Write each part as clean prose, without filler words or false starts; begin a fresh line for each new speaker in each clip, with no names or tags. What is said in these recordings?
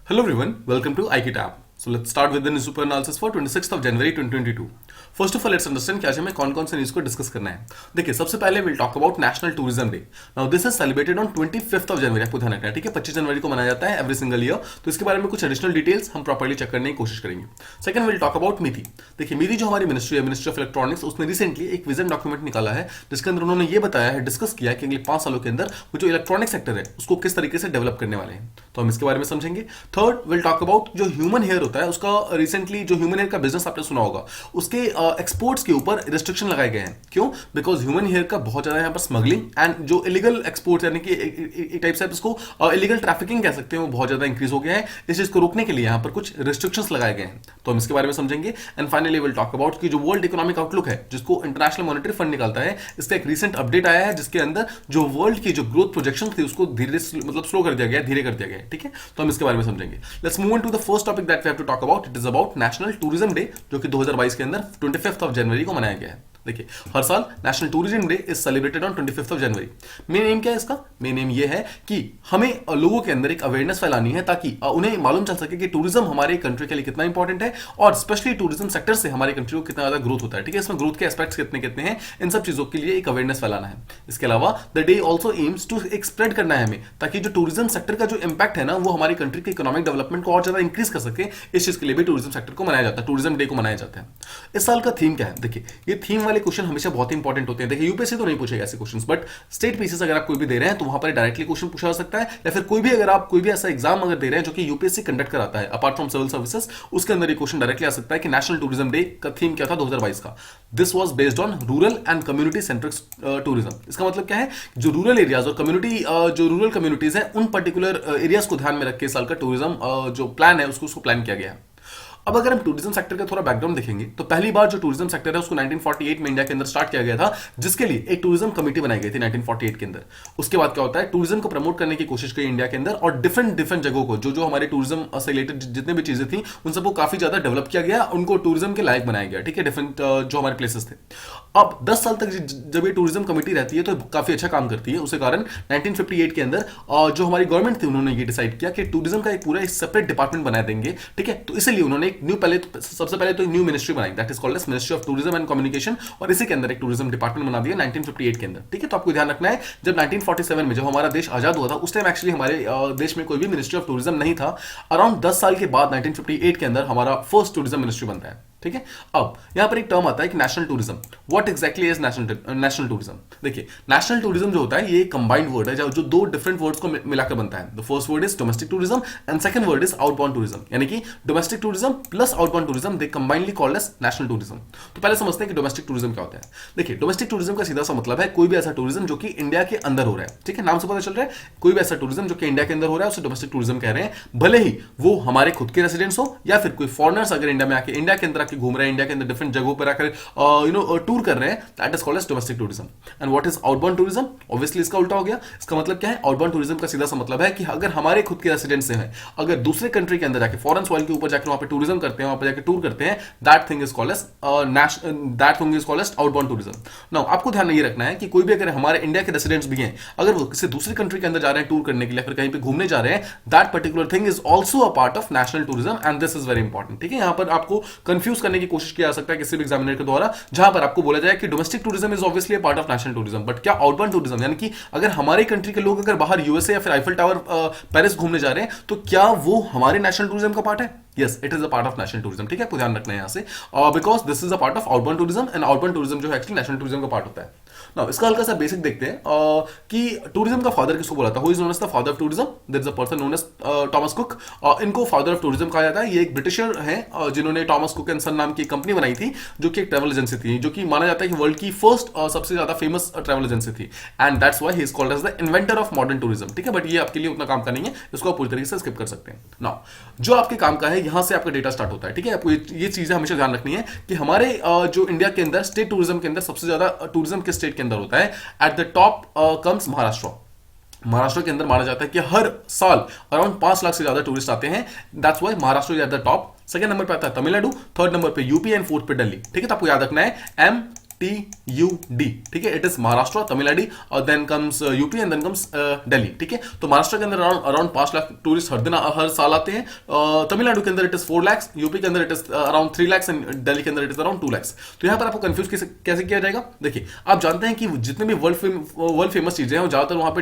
Hello everyone, welcome to iKitab. So let's start with the newspaper analysis for 26th of January 2022. First of all let's understand कि आज हमें कौन कौन से news को discuss करना है। देखिए सबसे पहले will talk about national tourism day. Now this is celebrated on 25th of January, आपको ध्यान रखना है, ठीक है। 25 जनवरी को मनाया जाता है एवरी सिंगल ईयर। तो इसके बारे में कुछ एडिशनल डिटेल्स हम प्रॉपर्ली चेक करने की कोशिश करेंगे। सेकंड विल टॉक अबाउट मिति। देखिए मिति जो हमारी मिनिस्ट्री है, मिनिस्ट्री ऑफ इलेक्ट्रॉनिक्स, उसने रिसेंटली एक विजन डॉक्यूमेंट निकाला है जिसके अंदर उन्होंने ये बताया है, डिस्कस किया है कि अगले 5 सालों के अंदर वो जो इलेक्ट्रॉनिक सेक्टर है उसको किस तरीके से डेवलप करने वाले हैं। तो हम इसके बारे में समझेंगे। थर्ड विल टॉक अबाउट जो ह्यूमन हेयर होता है उसका रिसेंटली जो ह्यूमन हेयर का बिजनेस आपने सुना होगा, उसके एक्सपोर्ट्स के ऊपर रिस्ट्रिक्शन लगाए गए हैं। क्यों? बिकॉज ह्यूमन हेयर का बहुत ज्यादा यहाँ पर स्मगलिंग एंड जो इलीगल एक्सपोर्ट यानी कि एक टाइप से आप इसको इलीगल ट्रैफिकिंग कह सकते हैं, वो बहुत ज्यादा इंक्रीज हो गया है। इस चीज को रोकने के लिए यहाँ पर कुछ रिस्ट्रिक्शंस लगाए गए हैं, तो हम इसके बारे में समझेंगे। And finally will talk about कि जो वर्ल्ड इकोनॉमिक आउटलुक है जिसको इंटरनेशनल मॉनेटरी फंड निकालता है, इसका एक रिसेंट अपडेट आया है जिसके अंदर जो वर्ल्ड की जो ग्रोथ प्रोजेक्शन थी उसको धीरे मतलब स्लो कर दिया गया, धीरे कर दिया गया, ठीक है। तो हम इसके बारे में समझेंगे। Let's move on to the first topic that we have to talk about. It is about national tourism day, जो कि 2022 के अंदर 25th ऑफ जनवरी को मनाया गया है। देखिए हर साल national tourism day is celebrated on 25th of January. Main M क्या है इसका? मेन एम ये है कि हमें लोगों के अंदर एक अवेयरनेस फैलानी है ताकि उन्हें मालूम चल सके कि टूरिज्म हमारे कंट्री के लिए कितना इंपॉर्टेंट है और स्पेशली टूरिज्म सेक्टर से हमारी कंट्री को कितना ज्यादा ग्रोथ होता है, ठीक है। इसमें ग्रोथ के एस्पेक्ट्स कितने कितने हैं, इन सब चीजों के लिए एक अवेयरनेस फैलाना है। इसके अलावा the day also aims to एक स्प्रेड करना है हमें, ताकि जो टूरिज्म सेक्टर का जो इंपैक्ट है ना वो हमारी कंट्री के इकोनॉमिक डेवलपमेंट को और ज्यादा इंक्रीज कर सके। इस चीज के लिए भी टूरिज्म सेक्टर को मनाया जाता है, टूरिज्म डे को मनाया जाता है। इस साल का थीम क्या है? देखिए ये थीम वाले क्वेश्चन हमेशा बहुत इंपॉर्टेंट होते हैं। देखिए यूपीएससी तो नहीं पूछेगा ऐसे क्वेश्चंस, बट स्टेट पीसीएस अगर आप कोई भी दे रहे हैं तो वहां पर डायरेक्टली क्वेश्चन पूछा जा सकता है, या फिर कोई भी अगर आप कोई भी ऐसा एग्जाम अगर दे रहे हैं जो कि यूपीएससी कंडक्ट कराता है अपार्ट फ्रॉम सिविल सर्विसेज, उसके अंदर ये क्वेश्चन डायरेक्टली आ सकता है कि नेशनल टूरिज्म डे का थीम क्या था 2022 का। This was based on rural and community centric tourism. इसका मतलब क्या है? जो रूरल एरियाज और कम्युनिटी जो रूरल कम्युनिटीज है उन पर्टिकुलर एरियाज को ध्यान में रख के साल का टूरिज्म जो प्लान है उसको प्लान किया गया है। अब अगर हम टूरिज्म सेक्टर का थोड़ा बैकग्राउंड देखेंगे तो पहली बार जो टूरिज्म सेक्टर है उसको 1948 में इंडिया के अंदर स्टार्ट किया गया था, जिसके लिए एक टूरिज्म कमेटी बनाई गई थी 1948 के अंदर। उसके बाद क्या होता है, टूरिज्म को प्रमोट करने की कोशिश की इंडिया के अंदर और डिफरेंट जगहों को जो हमारे टूरिज्म से रिलेटेड जितने भी चीजें थी उन सबको काफी ज्यादा डेवलप किया गया, उनको टूरिज्म के लायक बनाया गया, ठीक है, डिफरेंट जो हमारे प्लेसेस थे। अब 10 साल तक जब ये टूरिज्म कमेटी रहती है तो काफी अच्छा काम करती है। उसके कारण 1958 के अंदर जो हमारी गवर्नमेंट थी उन्होंने ये डिसाइड किया कि टूरिज्म का एक पूरा सेपरेट डिपार्टमेंट बना देंगे, ठीक है। तो इसलिए उन्होंने एक सबसे पहले तो न्यू मिनिस्ट्री बनाई, that is called as ministry of tourism and communication, और इसी के अंदर एक टूरिज्म डिपार्टमेंट बना दिया 1958 के अंदर, ठीक है। तो आपको ध्यान रखना है जब 1947 में जब हमारा देश आजाद हुआ था उस टाइम एक्चुअली हमारे देश में कोई भी मिनिस्ट्री ऑफ टूरिज्म नहीं था। अराउंड 10 साल के बाद 1958 के अंदर हमारा फर्स्ट टूरिज्म मिनिस्ट्री बनता है, ठीक है। अब यहां पर एक टर्म आता है कि national tourism. What exactly is national tourism? देखिए नेशनल टूरिज्म जो होता है ये कंबाइंड वर्ड है जो दो डिफरेंट वर्ड्स को मिलाकर बनता है। The first word is domestic tourism and second word is outbound tourism, यानी कि domestic tourism plus outbound tourism they combinedly called as national tourism. तो पहले समझते हैं कि डोमेस्टिक टूरिज्म क्या होता है। देखिए डोमेस्टिक टूरिज्म का सीधा सा मतलब है कोई भी ऐसा टूरिज्म जो कि इंडिया के अंदर हो रहा है, ठीक है, नाम से पता चल रहा है। कोई भी ऐसा टूरिज्म जो कि इंडिया के अंदर हो रहा है उसे डोमेस्टिक टूरिज्म कह रहे हैं, भले ही वो हमारे खुद के रेसिडेंट्स हो या फिर कोई फॉरेनर्स अगर इंडिया के अंदर आके घूम रहे हैं, इंडिया के अंदर डिफरेंट जगहों पर आकर टूर कर रहे हैं, that is called as domestic tourism. And what is outbound tourism? Obviously इसका उल्टा हो गया। इसका मतलब क्या है? आउटबाउंड टूरिज्म का सीधा सा मतलब है कि अगर हमारे खुद के रेसिडेंट से हैं, अगर दूसरे कंट्री के अंदर जाके फॉरेन सॉइल के ऊपर जाकर वहां पे टूरिज्म करते हैं, वहां पे जाकर टूर करते हैं, that thing is called as outbound tourism. Now आपको ध्यान ये रखना है कि कोई भी अगर हमारे इंडिया के रेसिडेंट्स भी हैं, अगर वो किसी दूसरी कंट्री के अंदर जा रहे हैं टूर करने के लिए, फिर कहीं पे घूमने जा रहे हैं, that particular thing is also a part of national tourism and this is very important, ठीक है। यहां पर आपको कंफ्यूज करने की कोशिश किया जा सकता है किसी भी एग्जामिनर के द्वारा, जहां पर आपको बोला जाए कि domestic tourism is obviously a part of national tourism, but क्या आउटबाउंड टूरिज्म, यानी कि अगर हमारे कंट्री के लोग अगर बाहर यूएसए या फिर आईफल टावर पेरिस घूमने जा रहे हैं तो क्या वो हमारे नेशनल टूरिज्म का पार्ट है? Yes, it is a part of national tourism, ठीक है। आपको ध्यान रखना है यहां से, because this is a part of outbound tourism and outbound tourism जो है एक्चुअली नेशनल टूरिज्म का पार्ट होता है। नाउ इसका हल्का सा बेसिक देखते हैं कि टूरिज्म का फादर किसको बोला था। Who is known as the father of tourism? There is a person known as Thomas Cook. इनको फादर ऑफ टूरिज्म कहा जाता है। ये एक ब्रिटिशर हैं जिन्होंने टॉमस कुक एंड सन नाम की कंपनी बनाई थी, जो कि एक ट्रैवल एजेंसी थी, जो कि माना जाता है कि वर्ल्ड की फर्स्ट सबसे ज्यादा फेमस ट्रैवल एजेंसी थी, and that's why he is called as the inventor of modern tourism, ठीक है। बट ये आपके लिए उतना काम का नहीं है, इसको आप पूरी तरीके से स्किप कर सकते हैं। नाउ जो आपके काम का है, यहां से आपका डेटा स्टार्ट होता है, ठीक है। आपको ये चीजें हमेशा ध्यान रखनी है कि हमारे जो इंडिया के अंदर स्टेट टूरिज्म के अंदर सबसे ज्यादा टूरिज्म के स्टेट के अंदर होता है। At the top comes Maharashtra. Maharashtra के अंदर माना जाता है कि हर साल अराउंड 5 लाख से ज्यादा टूरिस्ट आते हैं, that's why Maharashtra is at the top. Second number पे आता है तमिलनाडु, थर्ड नंबर पे यूपी एंड फोर्थ पे दिल्ली, ठीक है। तो आपको याद रखना है MTUD, ठीक है, इट इज महाराष्ट्र, तमिलनाडु और then comes UP and then comes Delhi, ठीक है। तो महाराष्ट्र के अंदर अराउंड 5 लाख टूरिस्ट हर साल आते हैं। तमिलनाडु के अंदर इट इज 4 लाख, यूपी के अंदर it is around 3 lakh and Delhi के अंदर इट इज अराउंड 2 लाख। तो यहां पर आपको कंफ्यूज कैसे किया जाएगा? देखिए, आप जानते हैं कि जितने भी वर्ल्ड फेमस चीजें हैं वो ज्यादातर वहां पे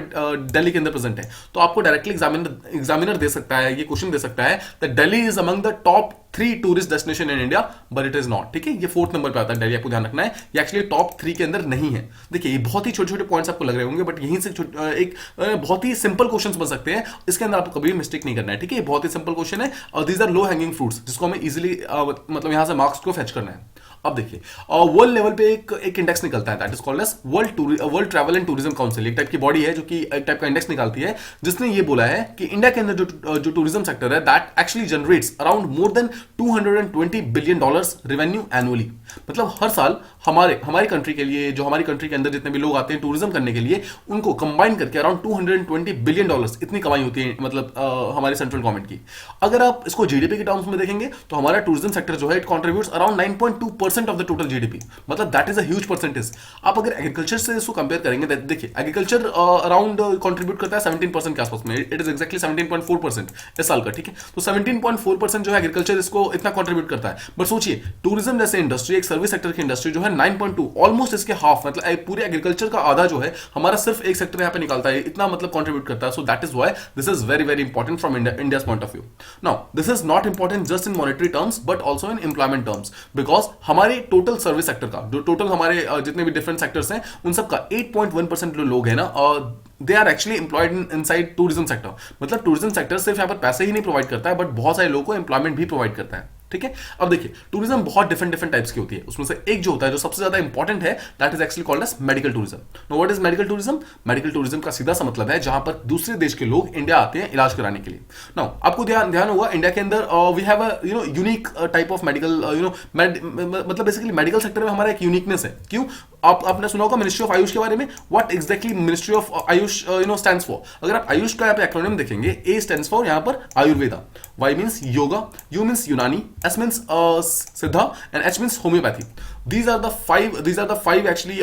दिल्ली के अंदर प्रेजेंट है। तो आपको डायरेक्टली एग्जामिनर दे सकता है, ये क्वेश्चन दे सकता है that Delhi is among the top 3 tourist destination in India, but it is not, ठीक है। ये 4th नंबर पे आता है दिल्ली, आपको ध्यान रखना है, ये एक्चुअली टॉप 3 के अंदर नहीं है। देखिए, ये बहुत ही छोटे छोटे पॉइंट्स आपको लग रहे होंगे, बट यहीं से एक बहुत ही सिंपल क्वेश्चंस बन सकते हैं, इसके अंदर आपको कभी मिस्टेक नहीं करना है, ठीक है। ये बहुत ही सिंपल क्वेश्चन है और these are low hanging fruits, जिसको हमें इजीली मतलब यहां से मार्क्स को फेच करना है। अब देखिए, वर्ल्ड लेवल पे एक इंडेक्स निकलता है, that is called as world travel and tourism council, एक टाइप की बॉडी है जो कि एक टाइप का इंडेक्स निकालती है, जिसने ये बोला है कि इंडिया के अंदर जो टूरिज्म सेक्टर है that actually generates around more than $220 billion revenue annually. मतलब हर साल हमारी कंट्री के लिए, जो हमारी कंट्री के अंदर जितने भी लोग आते हैं टूरिज्म करने के लिए, उनको कंबाइन करके अराउंड $220 बिलियन इतनी कमाई होती है, मतलब हमारी सेंट्रल गवर्नमेंट की। अगर आप इसको जीडीपी के टर्म्स में देखेंगे तो हमारा टूरिज्म सेक्टर जो है it contributes around 9.2% of the total GDP, मतलब that is a huge percentage. आप अगर एग्रीकल्चर से इसको कंपेयर करेंगे, देखिए एग्रीकल्चर अराउंड कंट्रीब्यूट करता है 17% के आसपास में, इट इज एक्जैक्टली 17.4% इस साल का, ठीक है। तो 17.4% जो है एग्रीकल्चर इसको इतना कंट्रीब्यूट करता है। बट सोचिए, टूरिज्म जैसे इंडस्ट्री, एक सर्विस सेक्टर की इंडस्ट्री जो है 9.2, ऑलमोस्ट इसके हाफ, मतलब पूरे एग्रीकल्चर का आधा जो है हमारा सिर्फ एक सेक्टर यहाँ पे निकालता है, इतना मतलब कंट्रीब्यूट करता है। So that is why this is very very important from India's point of view. Now this is not important just in monetary terms but also in employment terms, because हमारे total service sector का, जो total हमारे जितने भी different sectors हैं उन सबका 8.1% जो लोग हैं ना, they are actually employed inside tourism sector. मतलब टूरिज्म सेक्टर सिर्फ यहाँ पर पैसे ही नहीं प्रोवाइड करता है, बट बहुत सारे लोगों को एम्प्लॉयमेंट भी प्रोवाइड करता है, ठीक है। अब देखिए, टूरिज्म बहुत डिफरेंट टाइप्स की होती है, उसमें से एक जो होता है जो सबसे ज्यादा इंपॉर्टेंट है, that is actually called as medical tourism. Now what is medical tourism? Medical tourism का सीधा सा मतलब है जहां पर दूसरे देश के लोग इंडिया आते हैं इलाज कराने के लिए। नाउ आपको ध्यान होगा, इंडिया के अंदर we have a unique type of medical, मतलब बेसिकली मेडिकल सेक्टर में हमारा एक यूनिकनेस है। क्यों? आपने सुना होगा मिनिस्ट्री ऑफ आयुष के बारे में। What exactly ministry of Ayush stands for? अगर आप आयुष का यहाँ पे एक्रोनिम देखेंगे, ए स्टैंड्स फॉर यहाँ पर Ayurveda, Y means yoga, U means Unani, S means Siddha and H means homoeopathy. These are the five actually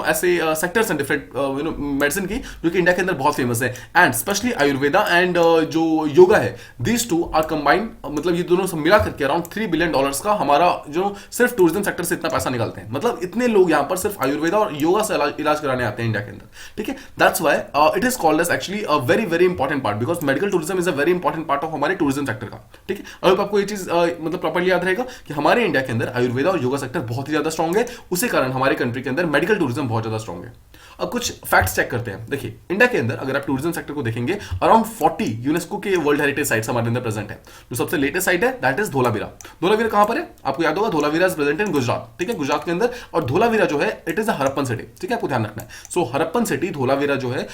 ऐसे सेक्टर्स हैं डिफरेंट मेडिसिन की, जो कि इंडिया के अंदर बहुत फेमस है, एंड स्पेशली आयुर्वेदा एंड जो योगा है, दीज टू आर कंबाइंड, मतलब ये दोनों सब मिला करके अराउंड $3 बिलियन का हमारा जो सिर्फ टूरिज्म सेक्टर से इतना पैसा निकालते हैं। मतलब इतने लोग यहाँ पर सिर्फ आयुर्वेदा और योगा से इलाज कराने आते हैं इंडिया के अंदर, ठीक है। That's why it is called as actually a very very important part, because medical tourism is a very important part of हमारे टूरिज्म सेक्टर का, ठीक है। अब आपको ये चीज मतलब प्रॉपर्ली याद रहेगा कि हमारे इंडिया के अंदर आयुर्वेदा और योगा सेक्टर बहुत ही ज्यादा स्ट्रॉन्ग है, उसी कारण हमारे कंट्री के अंदर मेडिकल टूरिज्म बहुत ज्यादा स्ट्रॉन्ग है। अब कुछ फैक्ट्स चेक करते हैं। देखिए, इंडिया के अंदर अगर आप टूरिज्म सेक्टर को देखेंगे, अराउंड 40 यूनेस्को के वर्ल्ड हेरिटेज साइट्स हमारे अंदर प्रेजेंट है। जो सबसे लेटेस्ट साइट है दैट इज धोलावीरा। धोलावीरा कहां पर है? आपको याद होगा, Dholavira is present in Gujarat, ठीक है, गुजरात के अंदर। और धोलावीरा जो है it is a Harappan city, ठीक है, आपको ध्यान रखना है। सो हरप्पन सिटी धोलावीरा जो है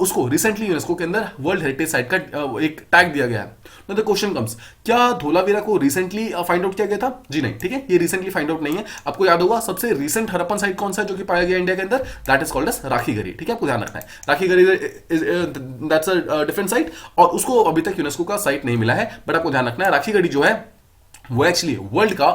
उसको रिसेंटली यूनेस्को के अंदर वर्ल्ड हेरिटेज साइट का एक टैग दिया गया है। द क्वेश्चन कम्स, क्या धोलावीरा को रिसेंटली फाइंड आउट किया गया था? जी नहीं, ठीक है, ये रिसेंटली फाइंड आउट नहीं है। आपको याद होगा सबसे रिसेंट हरप्पन साइट कौन सा है जो कि पाया गया इंडिया के अंदर? That is called as Rakhigarhi, ठीक है, आपको ध्यान रखना है। Rakhigarhi that's a different site, और उसको अभी तक यूनेस्को का साइट नहीं मिला है, बट आपको ध्यान रखना है राखीगढ़ी जो है वो एक्चुअली वर्ल्ड का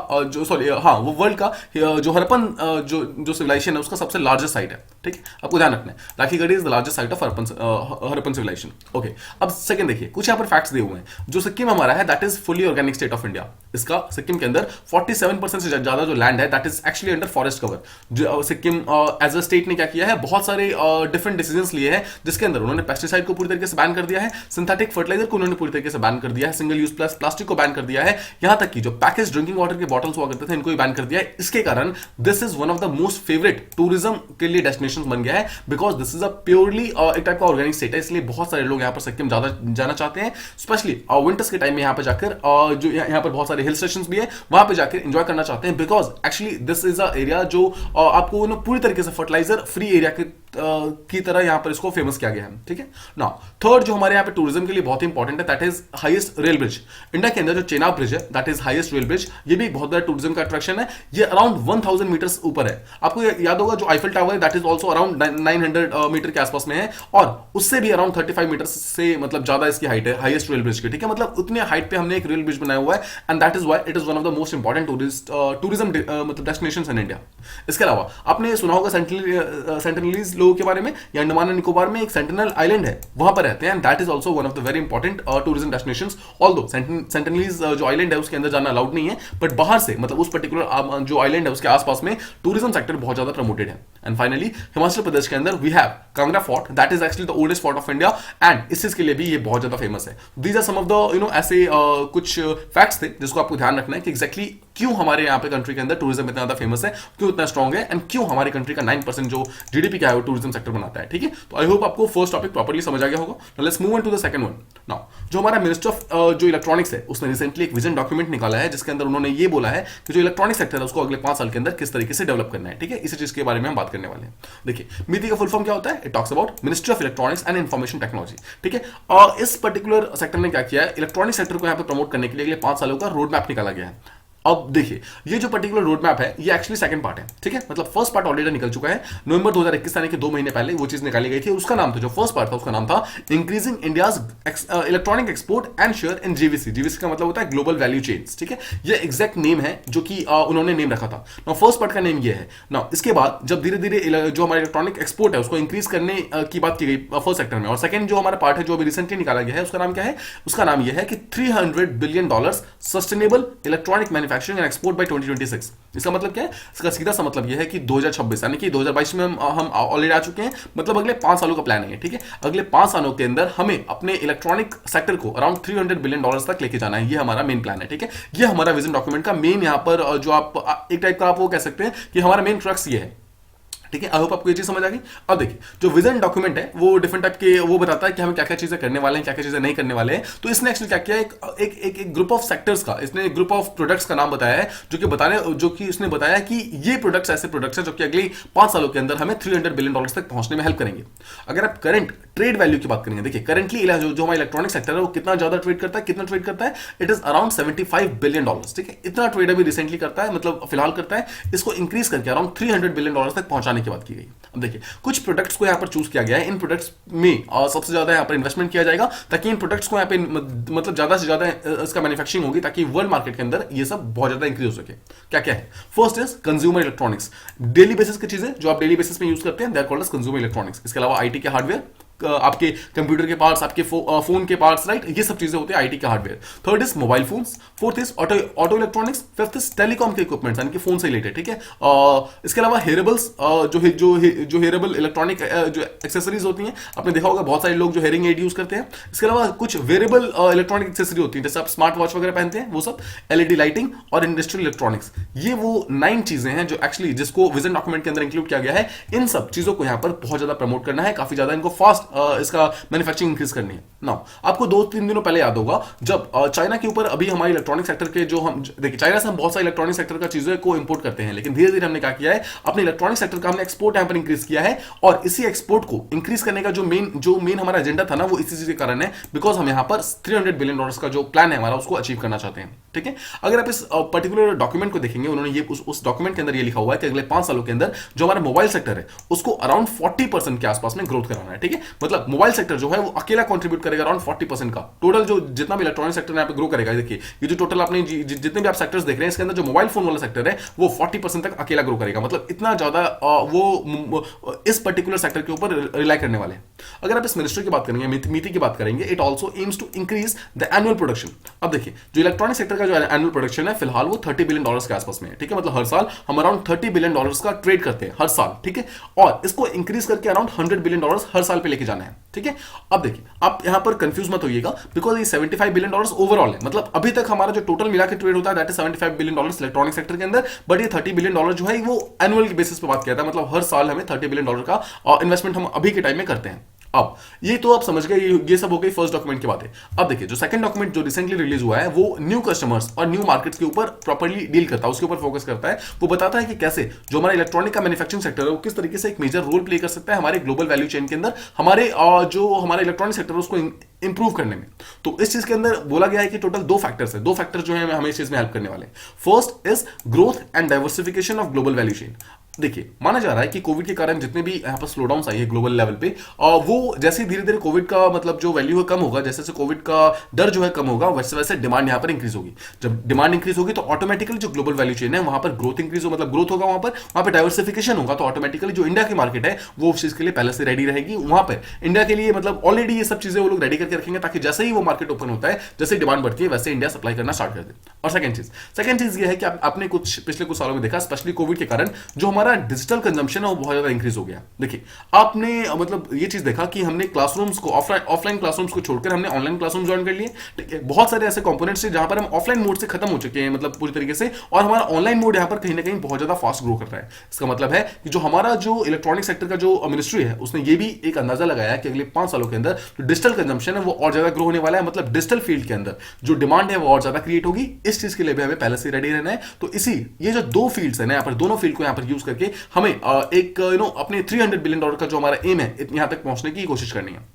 वो वर्ल्ड का जो हरप्पन जो सिविलाइजेशन है उसका सबसे लार्जेस्ट साइट है, ठीक है, आपको ध्यान रखना है। Rakhigarhi is the largest site of Harappan civilisation. Okay, अब सेकंड देखिए, कुछ यहाँ पर फैक्ट्स दिए हुए हैं। जो सिक्किम हमारा है that is fully organic state of India. इसका सिक्किम के अंदर 47% से ज्यादा जो लैंड है that is actually under forest cover. जो सिक्किम एज अ स्टेट ने क्या किया है, बहुत सारे डिफरेंट डिसीजंस लिए हैं, जिसके अंदर उन्होंने पेस्टिसाइड को पूरी तरीके से बैन कर दिया है, सिंथेटिक फर्टिलाइजर को उन्होंने पूरी तरीके से बैन कर दिया है, सिंगल यूज प्लास्टिक को बैन कर दिया है, यहां तक कि जो पैकेज ड्रिंकिंग वाटर के बॉटल्स हुआ करते थे इनको भी बैन कर दिया है। इसके कारण this is one of the most favourite tourism के लिए डेस्टिनेशन बन गया है, because this is a purely एक टाइप का ऑर्गेनिक स्टेट है, इसलिए बहुत सारे लोग यहाँ पर सिक्किम ज्यादा जाना चाहते हैं, स्पेशली विंटर्स के टाइम में यहाँ पर जाकर जो यहाँ पर बहुत सारे हिल स्टेशन भी है वहां पर जाकर एंजॉय करना चाहते हैं, because actually this is a area जो आपको पूरी तरीके से फर्टिलाइजर फ्री एरिया की तरह यहाँ पर इसको फेमस किया गया है, ठीक है ना। थर्ड जो हमारे यहाँ पे टूरिज्म के लिए बहुत इंपॉर्टेंट है, that is highest rail bridge India के अंदर, जो चेनाब ब्रिज है that is highest rail bridge. ये भी एक बहुत बड़ा टूरिज्म का अट्रैक्शन है। ये अराउंड 1000 मीटर्स ऊपर है। आपको याद होगा जो आईफल टावर है that is also around 900 metre के आसपास में है, और उससे भी अराउंड 35 मीटर से मतलब ज्यादा इसकी हाइट है हाईएस्ट रेल ब्रिज की, ठीक है। मतलब उतने हाइट पे हमने एक रेल ब्रिज बनाया हुआ है, and that is why it is one of the most important tourism मतलब डेस्टिनेशंस इन इंडिया। इसके अलावा आपने सुना होगा सेंटिनलीज लोगों के बारे में, या अंडमान एंड निकोबार में एक सेंटिनल आइलैंड है, वहां पर रहते हैं, and that is also one of the very important tourism destinations. Although Sentinelese जो आइलैंड है उसके अंदर जाना अलाउड नहीं है, बट बाहर से मतलब उस पर्टिकुलर जो आइलैंड है उसके आसपास में टूरिज्म सेक्टर बहुत ज्यादा प्रमोटेड है। एंड फाइनली हिमाचल प्रदेश के अंदर we have Kangra fort, that is actually the oldest fort of India, and इस चीज के लिए भी ये बहुत ज्यादा फेमस है। These are some of the ऐसे कुछ फैक्ट्स थे जिसको आपको ध्यान रखना है कि एग्जैक्टली क्यों हमारे यहाँ पे कंट्री के अंदर टूरिज्म इतना ज्यादा फेमस है, क्यों इतना स्ट्रॉन्ग है, एंड क्यों हमारी कंट्री का 9% जो जीडीपी का है वो टूरिज्म सेक्टर बनाता है, ठीक है। तो आई होप आपको फर्स्ट टॉपिक प्रॉपर्ली समझ आ गया होगा। Now let's move on to the second one. Now जो हमारा मिनिस्टर ऑफ जो इलेक्ट्रॉनिक्स है उसने रिसेंटली एक विजन डॉक्यूमेंट निकाला है, जिसके अंदर उन्होंने ये बोला है कि जो इलेक्ट्रॉनिक सेक्टर है उसको अगले 5 साल के अंदर किस तरीके से डेवलप करना है, ठीक है। इसी चीज के बारे में हम बात करने वाले हैं। देखिए मिति का फुल फॉर्म क्या होता है, it talks about ministry of electronics and information technology, ठीक है। और इस पर्टिकुलर सेक्टर ने क्या किया है, इलेक्ट्रॉनिक सेक्टर को यहाँ पे प्रमोट करने के लिए अगले 5 सालों का रोड मैप निकाला गया है। अब देखिए ये जो पर्टिकुलर रोड मैप है ये एक्चुअली सेकंड पार्ट है, ठीक है। मतलब फर्स्ट पार्ट ऑलरेडी निकल चुका है, नवंबर 2021 यानी कि 2 महीने पहले वो चीज निकाली गई थी। उसका नाम था, जो फर्स्ट पार्ट था उसका नाम था increasing India's electronic export and share in GVC. GVC का मतलब होता है ग्लोबल वैल्यू चेन्स, ठीक है। ये एग्जैक्ट नेम है जो कि उन्होंने नेम रखा था। ना फर्स्ट पार्ट का नेम ये है ना। इसके बाद जब धीरे धीरे जो हमारा इलेक्ट्रॉनिक एक्सपोर्ट है उसको इंक्रीज करने की बात की गई फर्स्ट सेक्टर में, और सेकंड जो हमारा पार्ट है जो अभी रिसेंटली निकाला गया है उसका नाम क्या है, उसका नाम यह है कि $300 billion sustainable electronic manufacturing and export bye 2026। इसका मतलब क्या है, इसका सीधा सा मतलब यह है कि 2026 यानी कि 2022 में हम ऑलरेडी आ चुके हैं, मतलब अगले 5 सालों का प्लान है, ठीक है। अगले 5 सालों के अंदर हमें अपने इलेक्ट्रॉनिक सेक्टर को अराउंड $300 बिलियन तक लेके जाना है। ये हमारा मेन प्लान है, ठीक है। ये हमारा विजन डॉक्यूमेंट का मेन यहाँ पर जो आप एक टाइप का आप वो कह सकते हैं कि हमारा मेन क्रक्स ये है, ठीक है। आई होप आपको ये चीज समझ आ गई। अब देखिए जो विजन डॉक्यूमेंट है वो डिफरेंट टाइप के वो बताता है कि हमें क्या क्या चीजें करने वाले हैं, क्या क्या चीजें नहीं करने वाले हैं। तो इसने एक्चुअली क्या किया, एक ग्रुप ऑफ सेक्टर्स का, इसने एक ग्रुप ऑफ प्रोडक्ट्स का नाम बताया है, जो कि उसने बताया कि ये प्रोडक्ट्स ऐसे प्रोडक्ट्स हैं जो कि अगले 5 सालों के अंदर हमें $300 बिलियन तक पहुंचने में हेल्प करेंगे। अगर आप करंट ट्रेड वैल्यू की बात करेंगे, देखिए करंटली जो हमारा इलेक्ट्रॉनिक सेक्टर है वो कितना ज्यादा ट्रेड करता है, कितना ट्रेड करता है, इट इज अराउंड $75 बिलियन, ठीक है। इतना ट्रेड अभी रिसेंटली करता है, मतलब फिलहाल करता है। इसको इंक्रीज करके अराउंड $300 बिलियन तक पहुंचाने की बात की गई। देखिए कुछ प्रोडक्ट्स को यहां पर चूज किया गया है। इन प्रोडक्ट्स में सबसे ज्यादा यहां पर इन्वेस्टमेंट किया जाएगा ताकि इन प्रोडक्ट्स को यहां पे मतलब ज्यादा से ज्यादा इसका मैन्युफैक्चरिंग होगी ताकि वर्ल्ड मार्केट के अंदर ये सब बहुत ज्यादा इंक्रीज हो सके। क्या क्या है, first is consumer electronics, daily basis की चीजें जो आप डेली बेसिस में यूज करते हैं, they are called as consumer electronics. इसके अलावा आईटी के हार्डवेयर, आपके कंप्यूटर के पार्ट्स, आपके फोन के पार्ट्स, राइट, ये सब चीजें होती है आईटी का hardware. Third is mobile phones, fourth is auto electronics, fifth is telecom के इक्विपमेंट्स यानी कि फोन से रिलेटेड, ठीक है। इसके अलावा हेयरेबल्स, जो हेयरेबल इलेक्ट्रॉनिक जो एक्सेसरीज होती हैं, आपने देखा होगा बहुत सारे लोग जो हेयरिंग एड यूज करते हैं। इसके अलावा कुछ वेरेबल इलेक्ट्रॉनिक एक्सेसरी होती है, जैसे आप स्मार्ट वॉच वगैरह पहनते हैं, वो सब, एलईडी लाइटिंग और इंडस्ट्रियल इलेक्ट्रॉनिक्स। ये वो 9 चीजें हैं जो एक्चुअली जिसको विजन डॉक्यूमेंट के अंदर इंक्लूड किया गया है। इन सब चीजों को यहां पर बहुत ज्यादा प्रमोट करना है, काफी ज्यादा इनको फास्ट इसका मैन्युफैक्चरिंग इंक्रीज करनी है। नाउ आपको 2-3 दिनों पहले याद होगा जब चाइना के ऊपर अभी हमारे इलेक्ट्रॉनिक सेक्टर के जो हम देखिए चाइना से हम बहुत सारे इलेक्ट्रॉनिक सेक्टर का चीजें को इंपोर्ट करते हैं, लेकिन धीरे धीरे हमने क्या किया है, अपने इलेक्ट्रॉनिक सेक्टर का हमने एक्सपोर्ट यहां पर इंक्रीज किया है। और इसी एक्सपोर्ट को इंक्रीज करने का जो मेन हमारा एजेंडा था ना, वो इसी चीज के कारण है, बिकॉज हम यहां पर $300 बिलियन का जो प्लान है हमारा उसको अचीव करना चाहते हैं, ठीक है। अगर आप इस पर्टिकुलर डॉक्यूमेंट को देखेंगे, उन्होंने ये उस डॉक्यूमेंट के अंदर ये लिखा हुआ है कि अगले 5 सालों के अंदर जो हमारा मोबाइल सेक्टर है उसको अराउंड 40% के आसपास में ग्रोथ कराना है, ठीक है। मतलब मोबाइल सेक्टर जो है वो अकेला कंट्रीब्यूट करेगा अराउंड 40% का टोटल जो जितना भी इलेक्ट्रॉनिक सेक्टर यहाँ पे ग्रो करेगा। देखिए ये जो टोटल आपने जितने भी आप सेक्टर्स देख रहे हैं इसके अंदर जो मोबाइल फोन वाला सेक्टर है वो 40% तक अकेला ग्रो करेगा। मतलब इतना ज्यादा वो इस पर्टिकुलर सेक्टर के ऊपर रिलाई करने वाले हैं। अगर आप इस मिनिस्टर की बात करेंगे, मीति की बात करेंगे, it also aims to increase the annual production. अब देखिए जो इलेक्ट्रॉनिक सेक्टर का जो एनुअल प्रोडक्शन है फिलहाल वो $30 बिलियन के आसपास में है, ठीक है। मतलब हर साल हम अराउंड $30 बिलियन का ट्रेड करते हैं हर साल, ठीक है। और इसको इंक्रीज करके अराउंड $100 बिलियन हर साल पे लेके जाना है, ठीक है। अब देखिए आप यहां पर कंफ्यूज मत होइएगा, बिकॉज ये $75 बिलियन ओवरऑल है। मतलब अभी तक हमारा जो टोटल मिला के ट्रेड होता है that is $75 billion electronic sector के अंदर, बट ये $30 बिलियन जो है वो एनुअल बेसिस पे बात किया था। मतलब हर साल हमें $30 बिलियन का इन्वेस्टमेंट हम अभी के टाइम में करते हैं। अब ये तो आप समझ गए, ये सब हो गई फर्स्ट डॉक्यूमेंट की बात है। अब देखिए जो सेकंड डॉक्यूमेंट जो रिसेंटली रिलीज हुआ है वो न्यू कस्टमर्स और न्यू मार्केट्स के ऊपर प्रॉपर्ली डील करता है, उसके ऊपर फोकस करता है। वो बताता है कि कैसे जो हमारा इलेक्ट्रॉनिक का मैन्युफैक्चरिंग सेक्टर है वो किस तरीके से एक मेजर रोल प्ले कर सकता है हमारे ग्लोबल वैल्यू चेन के अंदर, हमारे जो हमारा इलेक्ट्रॉनिक सेक्टर है उसको इंप्रूव करने में। तो इस चीज के अंदर बोला गया है कि टोटल दो फैक्टर्स है, दो फैक्टर जो है हमें इस चीज में हेल्प करने वाले हैं। First is growth and diversification of global value chain. देखिए माना जा रहा है कि कोविड के कारण जितने भी यहाँ पर स्लो डाउन आई है ग्लोबल लेवल पे, वो जैसे धीरे धीरे कोविड का मतलब जो वैल्यू है कम होगा, जैसे जैसे कोविड का डर जो है कम होगा, वैसे वैसे डिमांड यहाँ पर इंक्रीज होगी। जब डिमांड इंक्रीज होगी तो ऑटोमेटिकली जो ग्लोबल वैल्यू चेन है वहां पर ग्रोथ इंक्रीज हो, मतलब ग्रोथ होगा, वहां पर डाइवर्सिफिकेशन होगा, तो ऑटोमेटिकली जो इंडिया की मार्केट है वो उस चीज के लिए पहले से रेडी रहेगी। वहां पर इंडिया के लिए मतलब ऑलरेडी ये सब चीजें वो लोग रेडी करके रखेंगे ताकि जैसे ही वो मार्केट ओपन होता है, जैसे डिमांड बढ़ती है वैसे इंडिया सप्लाई करना स्टार्ट कर दे। और सेकंड चीज ये है कि आपने कुछ पिछले कुछ सालों में देखा, स्पेशली कोविड के कारण जो हमारा डिजिटल कंजम्पशन है वो बहुत ज्यादा इंक्रीज हो गया। देखिए आपने मतलब ये चीज देखा कि हमने क्लासरूम्स को ऑफलाइन क्लासरूम्स को छोड़कर हमने ऑनलाइन क्लासरूम ज्वाइन कर लिए, ठीक है। बहुत सारे ऐसे कंपोनेंट्स हैं जहां पर हम ऑफलाइन मोड से खत्म हो चुके हैं मतलब पूरी तरीके से, और हमारा ऑनलाइन मोड यहां पर कहीं ना कहीं बहुत ज्यादा फास्ट ग्रो कर रहा है। इसका मतलब है कि जो हमारा जो इलेक्ट्रॉनिक सेक्टर का जो मिनिस्ट्री है उसने ये भी एक अंदाजा लगाया कि अगले 5 सालों के अंदर जो डिजिटल कंजम्पशन है वो और ज्यादा ग्रो होने वाला है, मतलब डिजिटल फील्ड के अंदर जो डिमांड है वो और ज्यादा क्रिएट होगी। इस चीज के लिए भी हमें पहले से रेडी रहना है। तो इसी ये जो दो फील्ड्स है ना, यहाँ पर दोनों फील्ड को यहाँ पर यूज करके हमें एक अपने $300 बिलियन का जो हमारा एम है यहां तक पहुंचने की कोशिश करनी है,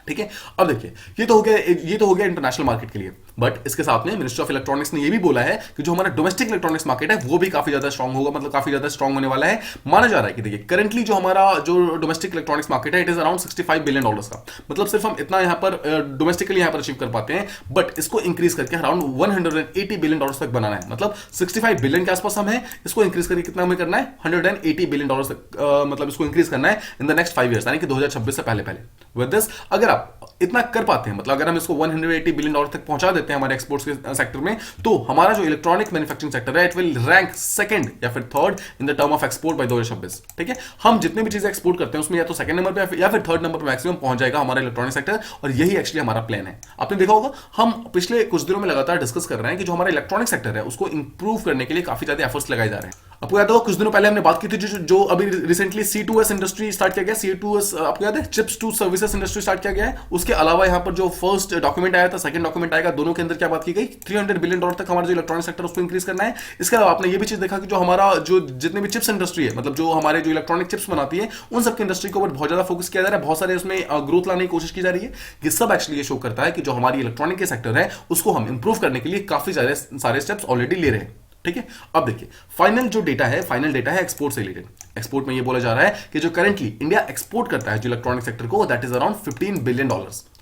ठीक है। अब देखिए ये तो हो गया इंटरनेशनल मार्केट के लिए, बट इसके साथ में मिनिस्ट्री ऑफ इलेक्ट्रॉनिक्स ने ये भी बोला है कि जो हमारा डोमेस्टिक इलेक्ट्रॉनिक्स मार्केट है वो भी काफी ज्यादा स्ट्रांग होगा, मतलब काफी ज्यादा स्ट्रांग होने वाला है। माना जा रहा है कि देखिए करंटली जो हमारा जो डोमेस्टिक इलेक्ट्रॉनिक्स मार्केट है इट इज अराउंड $65 बिलियन का, मतलब सिर्फ हम इतना यहाँ पर डोमेस्टिकली यहाँ पर अचीव कर पाते हैं, बट इसको इंक्रीज करके अराउंड $180 बिलियन तक बनाना है। मतलब 65 बिलियन के आसपास हम है, इसको इंक्रीज करके कितना हमें करना है, $180 बिलियन तक मतलब इसको इंक्रीज करना है इन द नेक्स्ट 5 ईयर्स, यानी कि 2026 से पहले। विद दिस अगर आप इतना कर पाते हैं, मतलब अगर हम इसको $180 बिलियन तक पहुंचा देते हैं हमारे एक्सपोर्ट्स के सेक्टर में, तो हमारा जो इलेक्ट्रॉनिक मैन्युफैक्चरिंग सेक्टर है इट विल रैंक सेकंड या फिर third in the term of export bye 2026, ठीक है। हम जितने भी चीजें एक्सपोर्ट करते हैं उसमें या तो सेकंड नंबर पे या फिर थर्ड नंबर पे मैक्सिमम पहुंच जाएगा हमारा इलेक्ट्रॉनिक सेक्टर, और यही एक्चुअली हमारा प्लान है। आपने देखा होगा हम पिछले कुछ दिनों में लगातार डिस्कस कर रहे हैं कि जो हमारा इलेक्ट्रॉनिक सेक्टर है उसको इंप्रूव करने के लिए काफी ज्यादा एफर्ट्स लगाए जा रहे हैं। आपको याद होगा कुछ दिनों पहले हमने बात की थी जो अभी रिसेंटली C2S इंडस्ट्री स्टार्ट किया गया, C2S आपको याद है, chips to services industry start किया गया है। उसके अलावा यहाँ पर जो फर्स्ट डॉक्यूमेंट आया था, सेकंड डॉक्यूमेंट आएगा, दोनों के अंदर क्या बात की गई, $300 बिलियन तक हमारा जो इलेक्ट्रॉनिक सेक्टर उसको इंक्रीज करना है। इसके अलावा आपने ये भी चीज देखा कि जो हमारा जो जितने भी चिप्स इंडस्ट्री है, मतलब जो हमारे जो इलेक्ट्रॉनिक चिप्स बनाती है उन सबकी इंडस्ट्री के ऊपर बहुत ज्यादा फोकस किया जा रहा है, बहुत सारे उसमें ग्रोथ लाने की कोशिश की जा रही है। ये सब एक्चुअली ये शो करता है कि जो हमारी इलेक्ट्रॉनिक के सेक्टर है उसको हम इंप्रूव करने के लिए काफी सारे स्टेप्स ऑलरेडी ले रहे हैं, ठीक है। अब देखिए फाइनल डेटा है एक्सपोर्ट से रिलेटेड। एक्सपोर्ट में ये बोला जा रहा है कि जो करंटली इंडिया एक्सपोर्ट करता है जो इलेक्ट्रॉनिक सेक्टर को, दैट इज अराउंड $15 बिलियन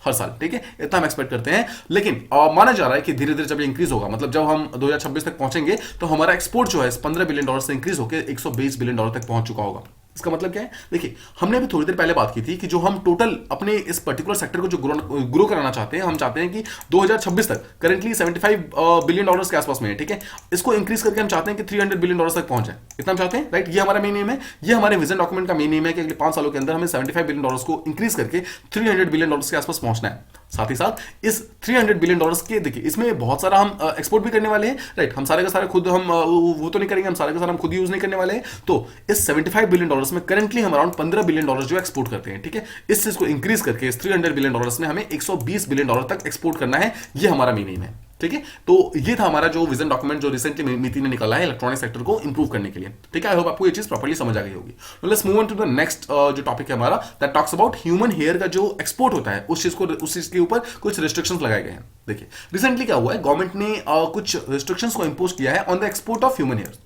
हर साल, ठीक है। इतना हम एक्सपेक्ट करते हैं, लेकिन माना जा रहा है कि धीरे धीरे जब ये इंक्रीज होगा, मतलब जब हम 2026 तक पहुंचेंगे तो हमारा एक्सपोर्ट जो है $15 बिलियन से इंक्रीज होकर $120 बिलियन तक पहुंच चुका होगा। इसका मतलब क्या है, देखिए हमने अभी थोड़ी देर पहले बात की थी कि जो हम टोटल अपने इस पर्टिकुलर सेक्टर को जो ग्रो कराना चाहते हैं, हम चाहते हैं कि 2026 तक करंटली $75 बिलियन के आसपास में है, ठीक है। इसको इंक्रीज करके हम चाहते हैं कि $300 बिलियन तक पहुंच जाए, इतना हम चाहते हैं, राइट। ये हमारा मेन एम है, ये हमारे विजन डॉक्यूमेंट का मेन एम है कि अगले 5 सालों के अंदर हमें $75 बिलियन को इंक्रीज करके $300 बिलियन के आसपास पहुंचना है। साथ ही साथ इस $300 बिलियन के, देखिए इसमें बहुत सारा हम एक्सपोर्ट भी करने वाले हैं, राइट। हम सारे का सारे खुद हम वो तो नहीं करेंगे, हम सारे का सारा हम खुद यूज नहीं करने वाले हैं। तो इस $75 बिलियन में करंटली हम अराउंड $15 बिलियन जो एक्सपोर्ट करते हैं, ठीक है। इस चीज को इंक्रीज करके इस $300 बिलियन में हमें $120 बिलियन तक एक्सपोर्ट करना है, ये हमारा मेन एम है, ठीक है। तो ये था हमारा जो विजन डॉक्यूमेंट जो रिसेंटली नीति ने निकाला है इलेक्ट्रॉनिक सेक्टर को इंप्रूव करने के लिए, ठीक है। आई होप आपको ये चीज प्रॉपर्ली समझ आ गई होगी। Let's move on to the next जो टॉपिक है हमारा, that talks about human hair का जो एक्सपोर्ट होता है उस चीज के ऊपर कुछ रिस्ट्रिक्शंस लगाए गए हैं। देखिए रिसेंटली क्या हुआ है, गवर्नमेंट ने कुछ रिस्ट्रिक्शंस को इंपोज किया है on the export of human hair.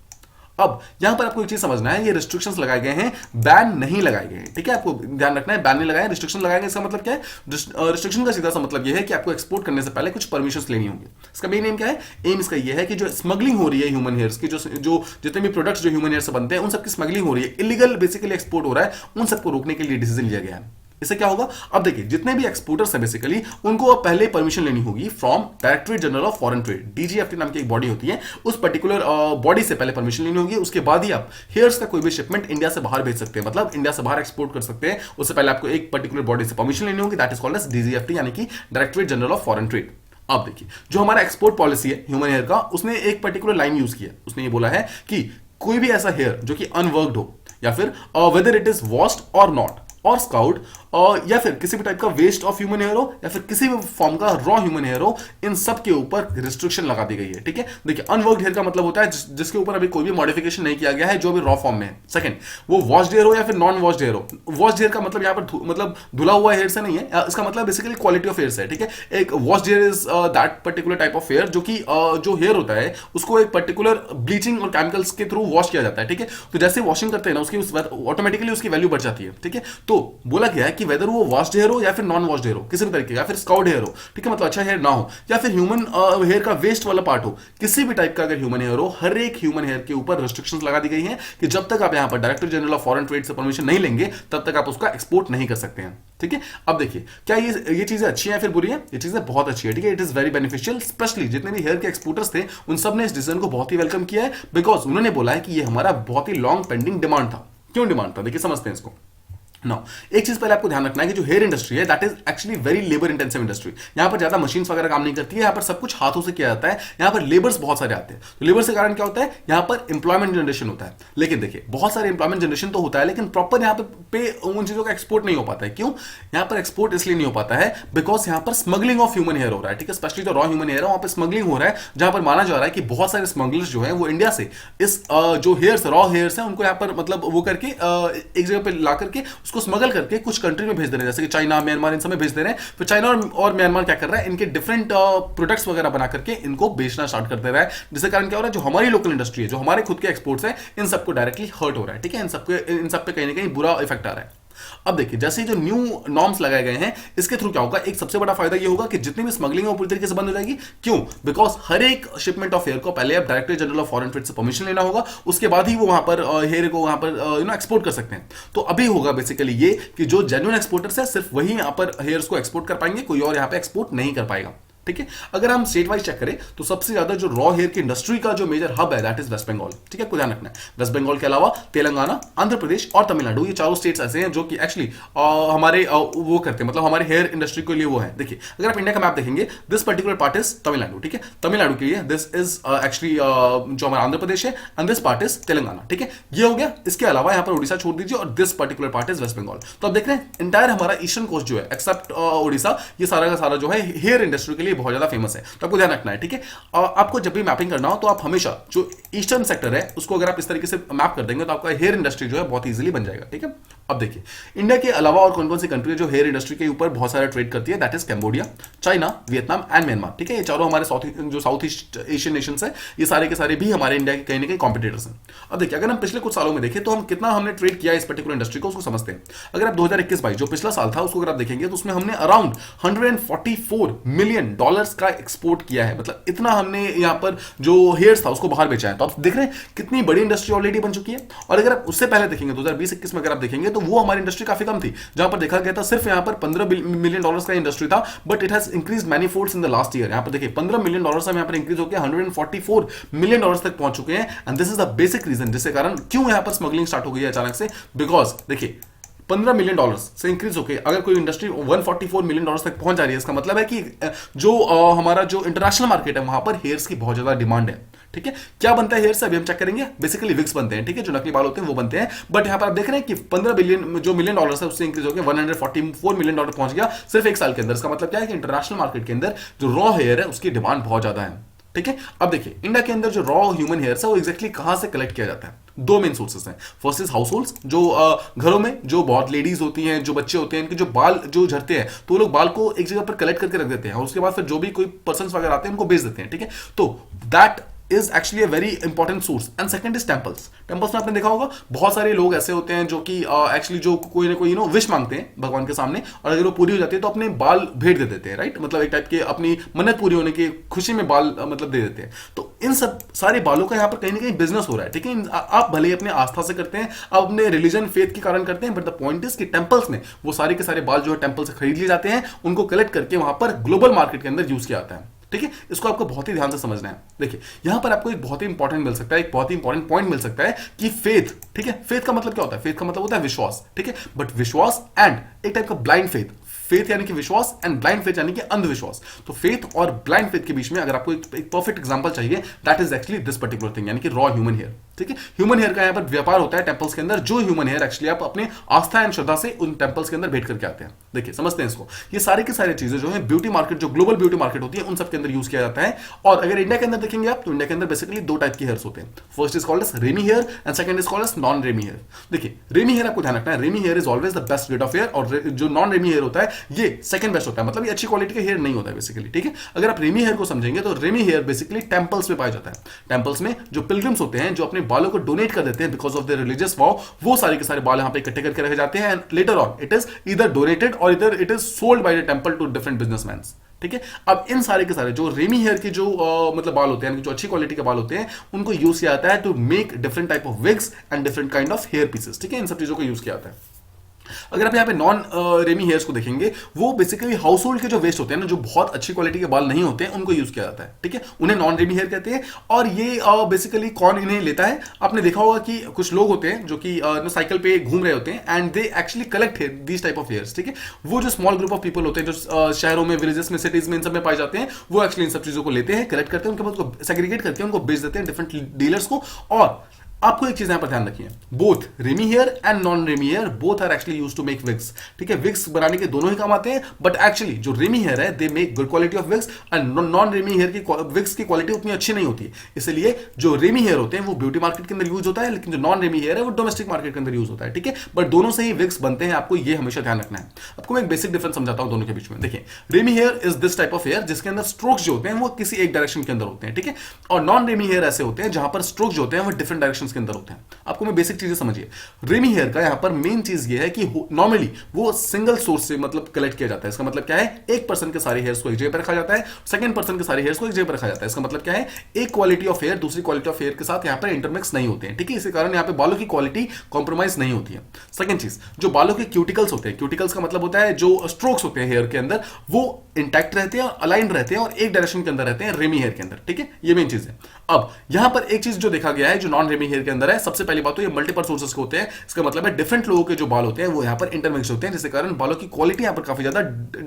अब यहां पर आपको एक चीज समझना है, ये रिस्ट्रिक्शंस लगाए गए हैं, बैन नहीं लगाए गए हैं, ठीक है। आपको ध्यान रखना है, बैन नहीं लगाए, रिस्ट्रिक्शन लगाए गए। इसका मतलब क्या है, रिस्ट्रिक्शन का सीधा सा मतलब ये है कि आपको एक्सपोर्ट करने से पहले कुछ परमिशंस लेनी होंगी। इसका मेन एम क्या है, एम इसका ये है कि जो स्मगलिंग हो रही है ह्यूमन हेयर्स की, जो जितने भी प्रोडक्ट्स जो ह्यूमन हेयर से बनते हैं उन सबकी स्मगलिंग हो रही है, इलीगल बेसिकली एक्सपोर्ट हो रहा है, उन सबको रोकने के लिए डिसीजन लिया गया है। इससे क्या होगा, अब देखिए जितने भी एक्सपोर्टर्स हैं बेसिकली उनको पहले परमिशन लेनी होगी from directorate general of foreign trade, DGFT नाम की एक बॉडी होती है, उस पर्टिकुलर बॉडी से पहले परमिशन लेनी होगी। उसके बाद ही आप हेयर्स का कोई भी शिपमेंट इंडिया से बाहर भेज सकते हैं, मतलब इंडिया से बाहर एक्सपोर्ट कर सकते हैं। उससे पहले आपको एक पर्टिकुलर बॉडी से परमिशन लेनी होगी, that is called as DGFT, यानी कि directorate general of foreign trade. अब देखिए जो हमारा एक्सपोर्ट पॉलिसी है ह्यूमन हेयर का, उसने एक पर्टिकुलर लाइन यूज किया, उसने ये बोला है कि कोई भी ऐसा हेयर जो कि अनवर्क्ड हो या फिर वेदर इट इज वॉश्ड और नॉट और स्काउड या फिर किसी भी टाइप का वेस्ट ऑफ ह्यूमन हेयर हो या फिर किसी भी फॉर्म का रॉ ह्यूमन हेयर हो, इन सब के ऊपर रिस्ट्रिक्शन लगा दी गई है। ठीक है, देखिए अनवर्क्ड हेयर का मतलब होता है जिसके ऊपर अभी कोई भी मॉडिफिकेशन नहीं किया गया है, जो भी रॉ फॉर्म में है। सेकंड, वो वॉश्ड हेयर हो या फिर नॉन वॉश्ड हेयर हो। वॉश्ड हेयर का मतलब यहाँ पर मतलब धुला हुआ हेयर से नहीं है, इसका मतलब बेसिकली क्वालिटी ऑफ हेयर से है। ठीक है, एक washed hair is that particular type of hair जो कि जो हेयर होता है उसको एक पर्टिकुलर ब्लीचिंग और केमिकल्स के थ्रू वॉश किया जाता है। ठीक है, तो जैसे वॉशिंग करते हैं ना, उसकी ऑटोमेटिकली उसकी वैल्यू बढ़ जाती है। ठीक है, तो बोला गया है कि वेदर वो वॉश्ड हेयर हो या फिर नॉन वॉश्ड हेयर हो, किसी भी तरीके का, या फिर स्काउड हेयर हो, ठीक है, मतलब अच्छा हेयर ना हो, या फिर ह्यूमन हेयर का वेस्ट वाला पार्ट हो, किसी भी टाइप का अगर ह्यूमन हेयर हो, हर एक ह्यूमन हेयर के ऊपर रिस्ट्रिक्शंस लगा दी गई हैं कि जब तक आप यहां पर director general of foreign trade से परमिशन नहीं लेंगे तब तक आप उसका एक्सपोर्ट नहीं कर सकते हैं। ठीक है, अब देखिए क्या ये चीजें अच्छी हैं या फिर बुरी हैं? ये चीजें बहुत अच्छी है। ठीक है, it is very beneficial, specially जितने भी हेयर के एक्सपोर्टर्स थे उन सब ने इस डिसीजन को बहुत ही वेलकम किया है, बिकॉज उन्होंने बोला है कि ये हमारा बहुत ही लॉन्ग पेंडिंग डिमांड था। क्यों डिमांड था, देखिए समझते हैं इसको। नो, एक चीज पहले आपको ध्यान रखना है कि जो हेयर इंडस्ट्री है that is actually very labour intensive industry. यहां पर ज्यादा मशीन्स वगैरह काम नहीं करती है, यहां पर सब कुछ हाथों से किया जाता है, यहां पर लेबर्स बहुत सारे आते हैं। तो लेबर से कारण क्या होता है, यहां पर इंप्लॉयमेंट जनरेशन होता है। लेकिन देखिए बहुत सारे इंप्लॉयमेंट जनरेशन तो होता है, लेकिन प्रॉपर यहां पे उन चीजों का एक्सपोर्ट नहीं हो पाता है। क्यों यहां पर एक्सपोर्ट इसलिए नहीं हो पाता है, बिकॉज यहां पर स्मगलिंग ऑफ ह्यूमन हेयर हो रहा है। ठीक है, स्पेशली जो रॉ ह्यूमन हेयर है वहां पर स्मगलिंग हो रहा है, जहां पर माना जा रहा है कि बहुत सारे स्मगलर्स जो है वो इंडिया से इस जो हेयर्स रॉ हेयर्स है उनको यहां पर मतलब वो करके एक जगह पर ला करके उसको स्मगल करके कुछ कंट्री में भेज दे रहे हैं, जैसे कि चाइना, म्यांमार, इन सब में भेज दे रहे हैं। फिर चाइना और म्यांमार क्या कर रहा है, इनके डिफरेंट प्रोडक्ट्स वगैरह बना करके इनको बेचना स्टार्ट कर दे रहा है, जिसके कारण क्या हो रहा है, जो हमारी लोकल इंडस्ट्री है, जो हमारे खुद के एक्सपोर्ट्स है, इन सबको डायरेक्टली हर्ट हो रहा है। ठीक है, इन सब पे कहीं ना कहीं बुरा इफेक्ट आ रहा है। अब देखिए जैसे जो न्यू नॉर्म्स लगाए गए हैं इसके थ्रू क्या होगा, एक सबसे बड़ा फायदा ये होगा कि जितनी भी स्मगलिंग है वो पूरी तरीके से बंद हो जाएगी। क्यों, बिकॉज हर एक शिपमेंट ऑफ हेयर को पहले आप director general of foreign trade से परमिशन लेना होगा, उसके बाद ही वो वहां पर हेयर को वहां पर एक्सपोर्ट कर सकते हैं। तो अभी होगा बेसिकली ये कि जो जेन्युइन एक्सपोर्टर्स है सिर्फ वही यहां पर हेयर्स को एक्सपोर्ट कर पाएंगे, कोई और यहां पर एक्सपोर्ट नहीं कर पाएगा। ठीक है, अगर हम स्टेट वाइज चेक करें तो सबसे ज्यादा जो रॉ हेयर की इंडस्ट्री का जो मेजर हब है दैट इज वेस्ट बंगाल। ठीक है, को ध्यान रखना है, वेस्ट बंगाल के अलावा तेलंगाना, आंध्र प्रदेश और तमिलनाडु, ये चारों स्टेट्स ऐसे हैं जो कि एक्चुअली हमारे वो करते हैं, मतलब हमारे हेयर इंडस्ट्री के लिए वो है। देखिए अगर आप इंडिया का मैप देखेंगे, this particular part is Tamil Nadu. ठीक है, तमिलनाडु के लिए दिस इज एक्चुअली जो हमारा आंध्र प्रदेश है, and this part is Telangana. ठीक है, ये हो गया। इसके अलावा यहां पर उड़ीसा छोड़ दीजिए और this particular part is west Bengal. तो आप देख रहे हैं इंटायर हमारा ईस्टर्न कोस्ट जो है एक्सेप्ट उड़ीसा, ये सारा का सारा जो है हेयर इंडस्ट्री के लिए बहुत ज्यादा फेमस है। तो आपको ध्यान रखना है। ठीक है, आपको जब भी मैपिंग करना हो तो आप हमेशा जो ईस्टर्न सेक्टर है उसको अगर आप इस तरीके से मैप कर देंगे तो आपका हेयर इंडस्ट्री जो है बहुत इजीली बन जाएगा। ठीक है, अब देखिए इंडिया के अलावा और कौन कौन सी कंट्री जो हेयर इंडस्ट्री के ऊपर बहुत सारा ट्रेड करती है, that is Cambodia, China, Vietnam and Myanmar. ठीक है, ये चारों हमारे साउथ ईस्ट एशियन नेशंस है, ये सारे के सारे भी हमारे इंडिया के कहीं ना कहीं कॉम्पिटिटर्स हैं। अब देखिए अगर हम पिछले कुछ सालों में देखें तो हम कितना हमने ट्रेड किया इस पर्टिकुलर इंडस्ट्री को, उसको समझते हैं। अगर आप 2021-22 जो पिछला साल था उसको अगर आप देखेंगे तो उसमें हमने अराउंड $144 मिलियन का एक्सपोर्ट किया है, मतलब इतना हमने यहां पर जो हेयर्स था उसको बाहर बेचा है। तो आप देख रहे हैं कितनी बड़ी इंडस्ट्री ऑलरेडी बन चुकी है। और अगर आप उससे पहले देखेंगे 2020-21 में अगर आप देखेंगे तो वो हमारी इंडस्ट्री काफी कम थी, जहां पर देखा गया था सिर्फ यहां पर $15 मिलियन का इंडस्ट्री था, but it has increase many folds in the last year. यहां पर देखिए $15 मिलियन से यहां पर इंक्रीज होकर $144 मिलियन तक पहुंच चुके हैं। And this is the basic reason जिसके कारण क्यों यहां पर स्मगलिंग स्टार्ट हो गई है अचानक से, बिकॉज देखिए $15 मिलियन से इंक्रीज होके अगर कोई इंडस्ट्री $144 मिलियन तक पहुंच जा रही है, इसका मतलब है कि जो हमारा जो इंटरनेशनल मार्केट है वहां पर हेयर्स की बहुत ज्यादा डिमांड है। ठीक है, क्या बनता है हेयर से अभी हम चेक करेंगे। बेसिकली विग्स बनते हैं, ठीक है, जो नकली बाल होते हैं वो बनते हैं। बट यहां पर आप देख रहे हैं कि $15 बिलियन जो मिलियन है उससे इंक्रीज होकर $144 मिलियन पहुंच गया सिर्फ एक साल के अंदर। इसका मतलब क्या है कि इंटरनेशनल मार्केट के अंदर जो रॉ हेयर है उसकी डिमांड बहुत ज्यादा है। ठीक है, अब देखिए इंडिया के अंदर जो रॉ ह्यूमन हेयर है वो एग्जैक्टली कहां से कलेक्ट किया जाता है। दो मेन सोर्सेस हैं। फर्स्ट इज हाउस होल्ड्स, जो घरों में जो बहुत लेडीज होती हैं, जो बच्चे होते हैं, इनके जो बाल जो झड़ते हैं तो वो लोग बाल को एक जगह पर कलेक्ट करके रख देते हैं और उसके बाद फिर जो भी कोई पर्सन वगैरह आते हैं उनको बेच देते हैं। ठीक है, तो that is actually a very important source. And second is temples. Temples में आपने देखा होगा बहुत सारे लोग ऐसे होते हैं जो कि एक्चुअली जो कोई ना कोई विश मांगते हैं भगवान के सामने, और अगर वो पूरी हो जाती है तो अपने बाल भेंट दे देते हैं, राइट, मतलब एक टाइप के अपनी मन्नत पूरी होने की खुशी में बाल मतलब दे देते हैं। तो इन सब सारे बालों का यहाँ पर कहीं ना कहीं बिजनेस हो रहा है। ठीक है, आप भले अपने आस्था से करते हैं, आप अपने रिलीजन फेथ के कारण करते हैं, बट द पॉइंट इज कि टेम्पल्स में वो सारे के सारे बाल जो है टेम्पल से खरीद लिए जाते हैं, उनको कलेक्ट करके वहां पर ग्लोबल मार्केट के अंदर यूज किया जाता है। ठीक है, इसको आपको बहुत ही ध्यान से समझना है। देखिए यहां पर आपको एक बहुत ही इंपॉर्टेंट मिल सकता है, एक बहुत ही इंपॉर्टेंट पॉइंट मिल सकता है कि फेथ। ठीक है, फेथ का मतलब क्या होता है, फेथ का मतलब होता है विश्वास। ठीक है, बट विश्वास एंड एक टाइप का ब्लाइंड फेथ, फेथ यानी कि विश्वास एंड ब्लाइंड फेथ यानी कि अंधविश्वास। तो फेथ और ब्लाइंड फेथ के बीच में अगर आपको एक परफेक्ट एग्जांपल चाहिए, that is actually this particular thing, यानी कि रॉ ह्यूमन हेयर। ठीक है। ह्यूमन हेयर का यहाँ पर व्यापार होता है टेंपल्स के अंदर, जो ह्यूमन हेयर एक्चुअली आप अपने आस्था एंड श्रद्धा से उन टेंपल्स के अंदर भेंट करके आते हैं। देखिए समझते हैं इसको, ये सारी की सारी चीजें जो है ब्यूटी मार्केट, जो ग्लोबल ब्यूटी मार्केट होती है, उन सब के अंदर यूज किया जाता है। और अगर इंडिया के अंदर देखेंगे आप, तो इंडिया के अंदर बेसिकली दो टाइप के हेयर्स होते हैं। First is called as remy hair and second is called as non remy hair. देखिए रेमी हेयर आपको ध्यान रखना है, remy hair is always the best grade of hair, और जो नॉन रेमी हेयर होता है ये सेकंड बेस्ट होता है, मतलब ये अच्छी क्वालिटी का हेयर नहीं होता है बेसिकली। ठीक है, अगर आप रेमी हेयर को समझेंगे तो रेमी हेयर बेसिकली टेंपल्स में पाया जाता है। टेंपल्स में जो पिलग्रिम्स होते हैं, जो अपने बालों को डोनेट कर देते हैं बिकॉज ऑफ देयर रिलीजियस वाव, वो सारे के सारे बाल यहाँ पे इकट्ठे करके रखे जाते हैं and later on it is either donated और इधर it is sold by the temple to different businessman. ठीक है, अब इन सारे के सारे जो रेमी हेयर के जो मतलब बाल होते हैं, जो अच्छी क्वालिटी के बाल होते हैं, उनको यूज किया जाता है to make different type of wigs and different kind of hair pieces. ठीक है, इन सब चीजों को यूज किया जाता है। अगर आप यहाँ पे नॉन रेमी हेयर्स को देखेंगे, वो बेसिकली हाउस होल्ड के जो वेस्ट होते हैं ना, जो बहुत अच्छी क्वालिटी के बाल नहीं होते हैं, उनको यूज किया जाता है। ठीक है, उन्हें नॉन रेमी हेयर कहते हैं। और ये बेसिकली कौन इन्हें लेता है, आपने देखा होगा कि कुछ लोग होते हैं जो कि साइकिल पे घूम रहे होते हैं and they actually collect this type of hairs. ठीक है, वो जो स्मॉल ग्रुप ऑफ पीपल होते हैं, जो शहरों में, विलेजेस में, सिटीज में, इन सब में पाए जाते हैं, वो एक्चुअली इन सब चीजों को लेते हैं, कलेक्ट करते हैं, उनके बाद उनको सेग्रीगेट करके उनको बेच देते हैं डिफरेंट डीलर्स को। और आपको एक चीज यहां पर ध्यान रखिए, both remy hair and non remy hair both are actually used to make wigs. ठीक है, विग्स बनाने के दोनों ही काम आते हैं, बट एक्चुअली जो रेमी हेयर है they make good quality of wigs and non remy hair की विग्स की क्वालिटी उतनी अच्छी नहीं होती है। इसलिए जो रेमी हेयर होते हैं वो ब्यूटी मार्केट के अंदर यूज होता है, लेकिन जो नॉन रेमी हेयर है वो डोमेस्टिक मार्केट के अंदर यूज होता है। ठीक है, बट दोनों से ही विग्स बनते हैं, आपको ये हमेशा ध्यान रखना है। आपको मैं एक बेसिक डिफरेंस समझाता हूं दोनों के बीच में। देखिए, remy hair is this type of hair जिसके अंदर स्ट्रोक्स जो होते हैं वो किसी एक डायरेक्शन के अंदर होते हैं। ठीक है, और नॉन रेमी हेयर ऐसे होते हैं जहां पर स्ट्रोक्स जो होते हैं वो डिफरेंट डायरेक्शन के अंदर होते हैं। आपको मैं बेसिक चीजें समझिए, रेमी हेयर का यहां पर मेन चीज ये है कि नॉर्मली वो सिंगल सोर्स से मतलब कलेक्ट किया जाता है। इसका मतलब क्या है, एक पर्सन के सारे हेयर्स को एक जगह पर रखा जाता है, सेकंड पर्सन के सारे हेयर्स को एक जगह पर रखा जाता है। इसका मतलब क्या है, एक क्वालिटी ऑफ हेयर दूसरी क्वालिटी ऑफ हेयर के साथ यहां पर इंटरमिक्स नहीं होते हैं। ठीक है, इसी कारण यहां पे बालों की क्वालिटी कॉम्प्रोमाइज नहीं होती है। सेकंड चीज, जो बालों के क्यूटिकल्स होते हैं, क्यूटिकल्स का मतलब होता है जो स्ट्रोक्स होते हैं हेयर के अंदर, वो इंटैक्ट रहते हैं, अलाइंड रहते हैं और एक डायरेक्शन के अंदर रहते हैं रेमी हेयर के अंदर। ठीक है, ये मेन चीज है। अब यहां पर एक चीज जो देखा गया है जो नॉन रेमी हेयर के अंदर है, सबसे पहली बात तो ये मल्टीपल सोर्सेस के होते हैं। इसका मतलब है डिफरेंट लोगों के जो बाल होते हैं वो यहां पर इंटरमिक्स होते हैं, जिसके कारण बालों की क्वालिटी यहां पर काफी ज्यादा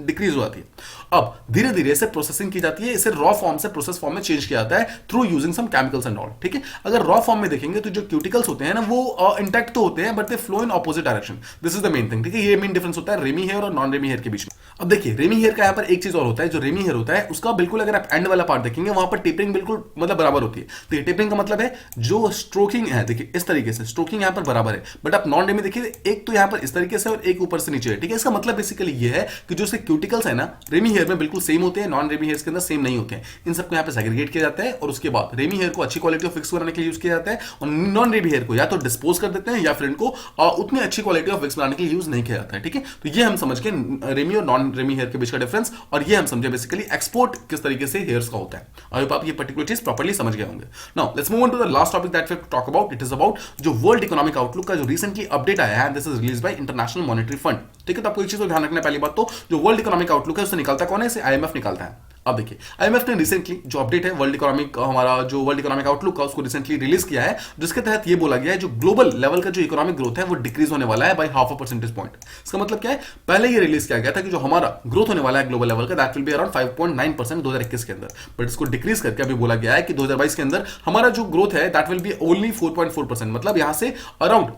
डिक्रीज हो जाती है। अब धीरे धीरे इसे प्रोसेसिंग की जाती है, इसे रॉ फॉर्म से प्रोसेस फॉर्म में चेंज किया जाता है through using some chemicals and all. ठीक है, अगर रॉ फॉर्म में देखेंगे तो जो क्यूटिकल्स होते हैं ना वो इंटैक्ट तो होते हैं, but they flow in opposite direction. This is the main thing. ठीक है, ये मेन डिफरेंस होता है रेमी हेयर और नॉन रेमी हेयर के बीच में। अब देखिए, रेमी हेयर का यहां पर एक चीज और होता है, जो रेमी हेयर होता है उसका बिल्कुल अगर आप एंड वाला पार्ट देखेंगे वहां पर टेपरिंग बिल्कुल मतलब बराबर होती है। देखिए, टेपरिंग का मतलब है जो स्ट्रोकिंग है, देखिए इस तरीके से स्ट्रोकिंग यहां पर बराबर है, बट आप नॉन रेमी देखिए एक तो यहां पर इस तरीके से और एक ऊपर से नीचे है। ठीक है, इसका मतलब बेसिकली ये है कि जो क्यूटिकल्स है ना रेमी हेयर में बिल्कुल सेम होते हैं, नॉन रेमी हेयर के अंदर सेम नहीं होते हैं। इन सबको यहां पर सेग्रीगेट किया जाता है और उसके बाद रेमी हेयर को अच्छी क्वालिटी ऑफ विग्स बनाने के लिए यूज किया जाता है, और नॉन रेमी हेयर को या तो डिस्पोज कर देते हैं या फिर इनको उतनी अच्छी क्वालिटी ऑफ विग्स बनाने के लिए यूज नहीं किया जाता है। ठीक है, तो ये हम समझ के रेमी और नॉन रेमी हेयर के बीच का डिफरेंस, और ये हम समझे बेसिकली एक्सपोर्ट किस तरीके से हेयर्स का होता है। आई होप आप ये पर्टिकुलर चीज प्रॉपर्ली समझ गए होंगे। Now let's move on to the last topic that we talk about. It is about जो वर्ल्ड इकोनॉमिक आउटलुक का जो रिसेंटली अपडेट आया है, this is release by international monetary fund. ठीक है, तो आपको एक चीज को ध्यान रखना है, पहली बात तो जो वर्ल्ड इकोनॉमिक आउटलुक है उसे निकालता कौन है, इसे आईएमएफ निकालता है। अब देखिए, आईएमएफ ने रिसेंटली जो अपडेट है वर्ल्ड इकोनॉमिक, हमारा जो वर्ल्ड इकोनॉमिक आउटलुक का, उसको रिसेंटली रिलीज किया है, जिसके तहत ये बोला गया है जो ग्लोबल लेवल का जो इकोनॉमिक ग्रोथ है वो डिक्रीज होने वाला है by half a percentage point. इसका मतलब क्या है, पहले ये रिलीज किया गया था कि जो हमारा ग्रोथ होने वाला है ग्लोबल लेवल का, दैट विल बी अराउंड 5.9% 2021 के अंदर, बट इसको डिक्रीज करके अभी बोला गया है कि 2022 के अंदर हमारा जो ग्रोथ है दैट विल बी ओनली 4.4%, मतलब यहां से अराउंड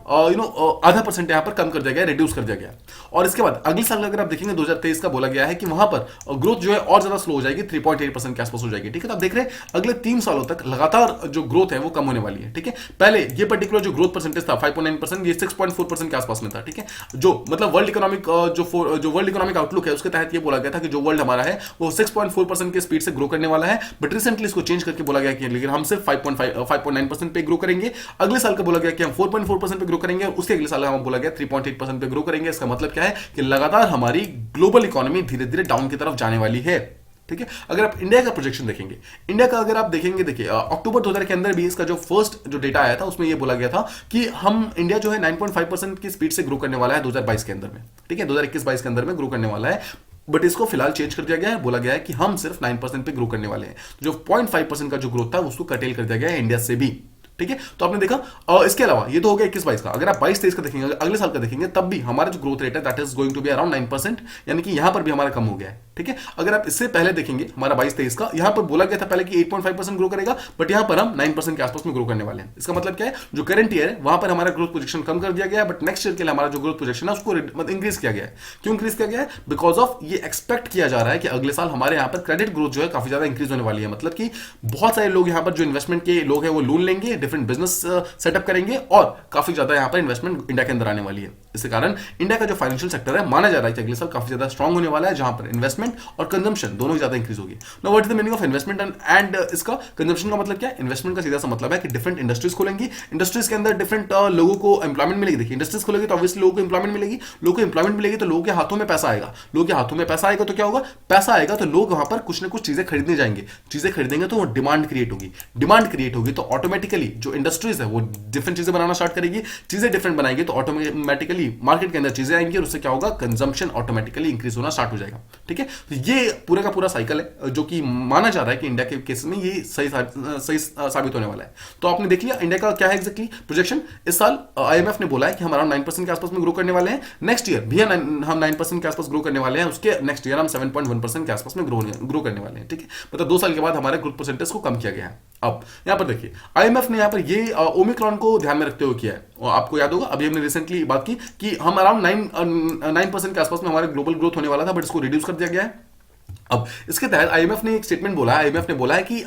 आधा परसेंट यहां पर कम कर दिया गया, रिड्यूस कर दिया गया। और इसके बाद अगले साल अगर आप देखेंगे 2023 का बोला गया है कि वहां पर ग्रोथ जो है और ज्यादा स्लो हो जाएगी, 3.8% के आसपास हो जाएगी। ठीक है, तो आप देख रहे हैं अगले 3 सालों तक लगातार जो ग्रोथ है वो कम होने वाली है। ठीक है, पहले ये पर्टिकुलर जो ग्रोथ परसेंटेज था 5.9%, ये 6.4% के आसपास में था। ठीक है, जो मतलब वर्ल्ड इकोनॉमिक जो वर्ल्ड इकोनॉमिक आउटलुक है उसके तहत ये बोला गया था कि जो वर्ल्ड हमारा है वो 6.4% के स्पीड से ग्रो करने वाला है, बट रिसेंटली इसको चेंज करके बोला गया कि लेकिन हम सिर्फ 5.9% पे ग्रो करेंगे। अगले साल का बोला गया कि हम 4.4% पे ग्रो करेंगे, और उसके अगले साल हम बोला गया 3.8% पे ग्रो करेंगे। इसका मतलब क्या है कि लगातार हमारी ग्लोबल इकोनॉमी धीरे धीरे डाउन की तरफ जाने वाली है। ठीक है, अगर आप इंडिया का प्रोजेक्शन देखेंगे, इंडिया का अगर आप देखेंगे, देखिए अक्टूबर 2000 के अंदर भी इसका जो फर्स्ट जो डेटा आया था उसमें ये बोला गया था कि हम इंडिया जो है 9.5% की स्पीड से ग्रो करने वाला है 2022 के अंदर में। ठीक है, 2021-22 के अंदर में ग्रो करने वाला है, बट इसको फिलहाल चेंज कर दिया गया है, बोला गया है कि हम सिर्फ 9% पे ग्रो करने वाले हैं। जो 0.5% का जो ग्रोथ था उसको कटेल कर दिया गया है इंडिया से भी। ठीक है। तो आपने देखा इसके अलावा ये तो हो गया 21-22 का। अगर आप 22-23 का देखेंगे, अगले साल का देखेंगे, तब भी हमारा जो ग्रोथ रेट है that is going to be around 9%, यानी कि यहां पर भी हमारा कम हो गया है, ठीक है। अगर आप इससे पहले देखेंगे हमारा 22-23 का, यहां पर बोला गया था पहले कि 8.5% ग्रो करेगा, बट यहां पर हम 9% के आसपास में ग्रो करने वाले हैं। इसका मतलब क्या है, जो करंट ईयर है वहां पर हमारा ग्रोथ प्रोजेक्शन कम कर दिया गया है, बट नेक्स्ट ईयर के लिए हमारा जो ग्रोथ प्रोजेक्शन है उसको इंक्रीज किया गया है। क्यों इंक्रीज किया गया है? बिकॉज ऑफ ये एक्सपेक्ट किया जा रहा है कि अगले साल हमारे यहां पर क्रेडिट ग्रोथ जो है काफी ज्यादा इंक्रीज होने वाली है। मतलब कि बहुत सारे लोग यहां पर जो इन्वेस्टमेंट के लोग हैं वो लोन लेंगे, डिफरेंट बिजनेस सेटअप करेंगे और काफी ज्यादा यहां पर इन्वेस्टमेंट इंडिया के अंदर आने वाली है। इसके कारण इंडिया का जो फाइनेंशियल सेक्टर है माना जा रहा है कि अगले साल काफी ज्यादा स्ट्रांग होने वाला है, जहां पर इन्वेस्टमेंट और कंजम्पशन दोनों ही ज्यादा इंक्रीज होगी। Now what is the meaning of investment and इसका कंजम्पशन का मतलब क्या है? इन्वेस्टमेंट का सीधा सा मतलब है कि डिफरेंट इंडस्ट्रीज खोलेंगी, इंडस्ट्रीज के अंदर डिफरेंट लोगों को एम्प्लॉयमेंट मिलेगी। देखिए इंडस्ट्रीज खोलेगी तो ऑब्वियसली लोगों को एम्प्लॉयमेंट मिलेगी, लोगों को एम्प्लॉयमेंट मिलेगी तो लोगों के हाथों में पैसा आएगा, लोगों के हाथों में पैसा आएगा तो क्या होगा? पैसा आएगा तो लोग वहां पर कुछ ना कुछ चीजें खरीदने जाएंगे, चीजें खरीदेंगे तो वो डिमांड क्रिएट होगी, डिमांड क्रिएट होगी तो ऑटोमेटिकली जो इंडस्ट्रीज है वो डिफरेंट चीजें बनाना स्टार्ट करेगी, चीजें डिफरेंट बनाएगी तो ऑटोमेटिकली मार्केट के अंदर चीजें आएंगी और उससे क्या होगा? कंजम्पशन ऑटोमेटिकली इंक्रीज होना स्टार्ट हो जाएगा, ठीक है। तो ये पूरा का पूरा साइकिल है जो कि माना जा रहा है कि इंडिया के केस में ये सही साबित होने वाला है। तो आपने देख लिया इंडिया का क्या है एग्जैक्टली प्रोजेक्शन। इस साल आईएमएफ ने बोला है कि हम अराउंड 9% के आसपास में ग्रो करने वाले हैं, नेक्स्ट ईयर भी हम 9% के आसपास ग्रो करने वाले हैं, उसके नेक्स्ट ईयर हम 7.1% के आसपास में ग्रो करने वाले हैं, ठीक है। मतलब 2 साल के बाद हमारे ग्रोथ परसेंटेज को कम किया गया है। अब यहां पर देखिए आईएमएफ ने यहां पर ये ओमिक्रॉन को ध्यान में रखते हुए किया है, और आपको याद होगा अभी हमने रिसेंटली बात की कि हम अराउंड 9% के आसपास में हमारे ग्लोबल ग्रोथ होने वाला था, बट इसको रिड्यूस कर दिया गया है। अब इसके तहत आईएमएफ ने एक स्टेटमेंट बोला है, आईएमएफ ने बोला है कि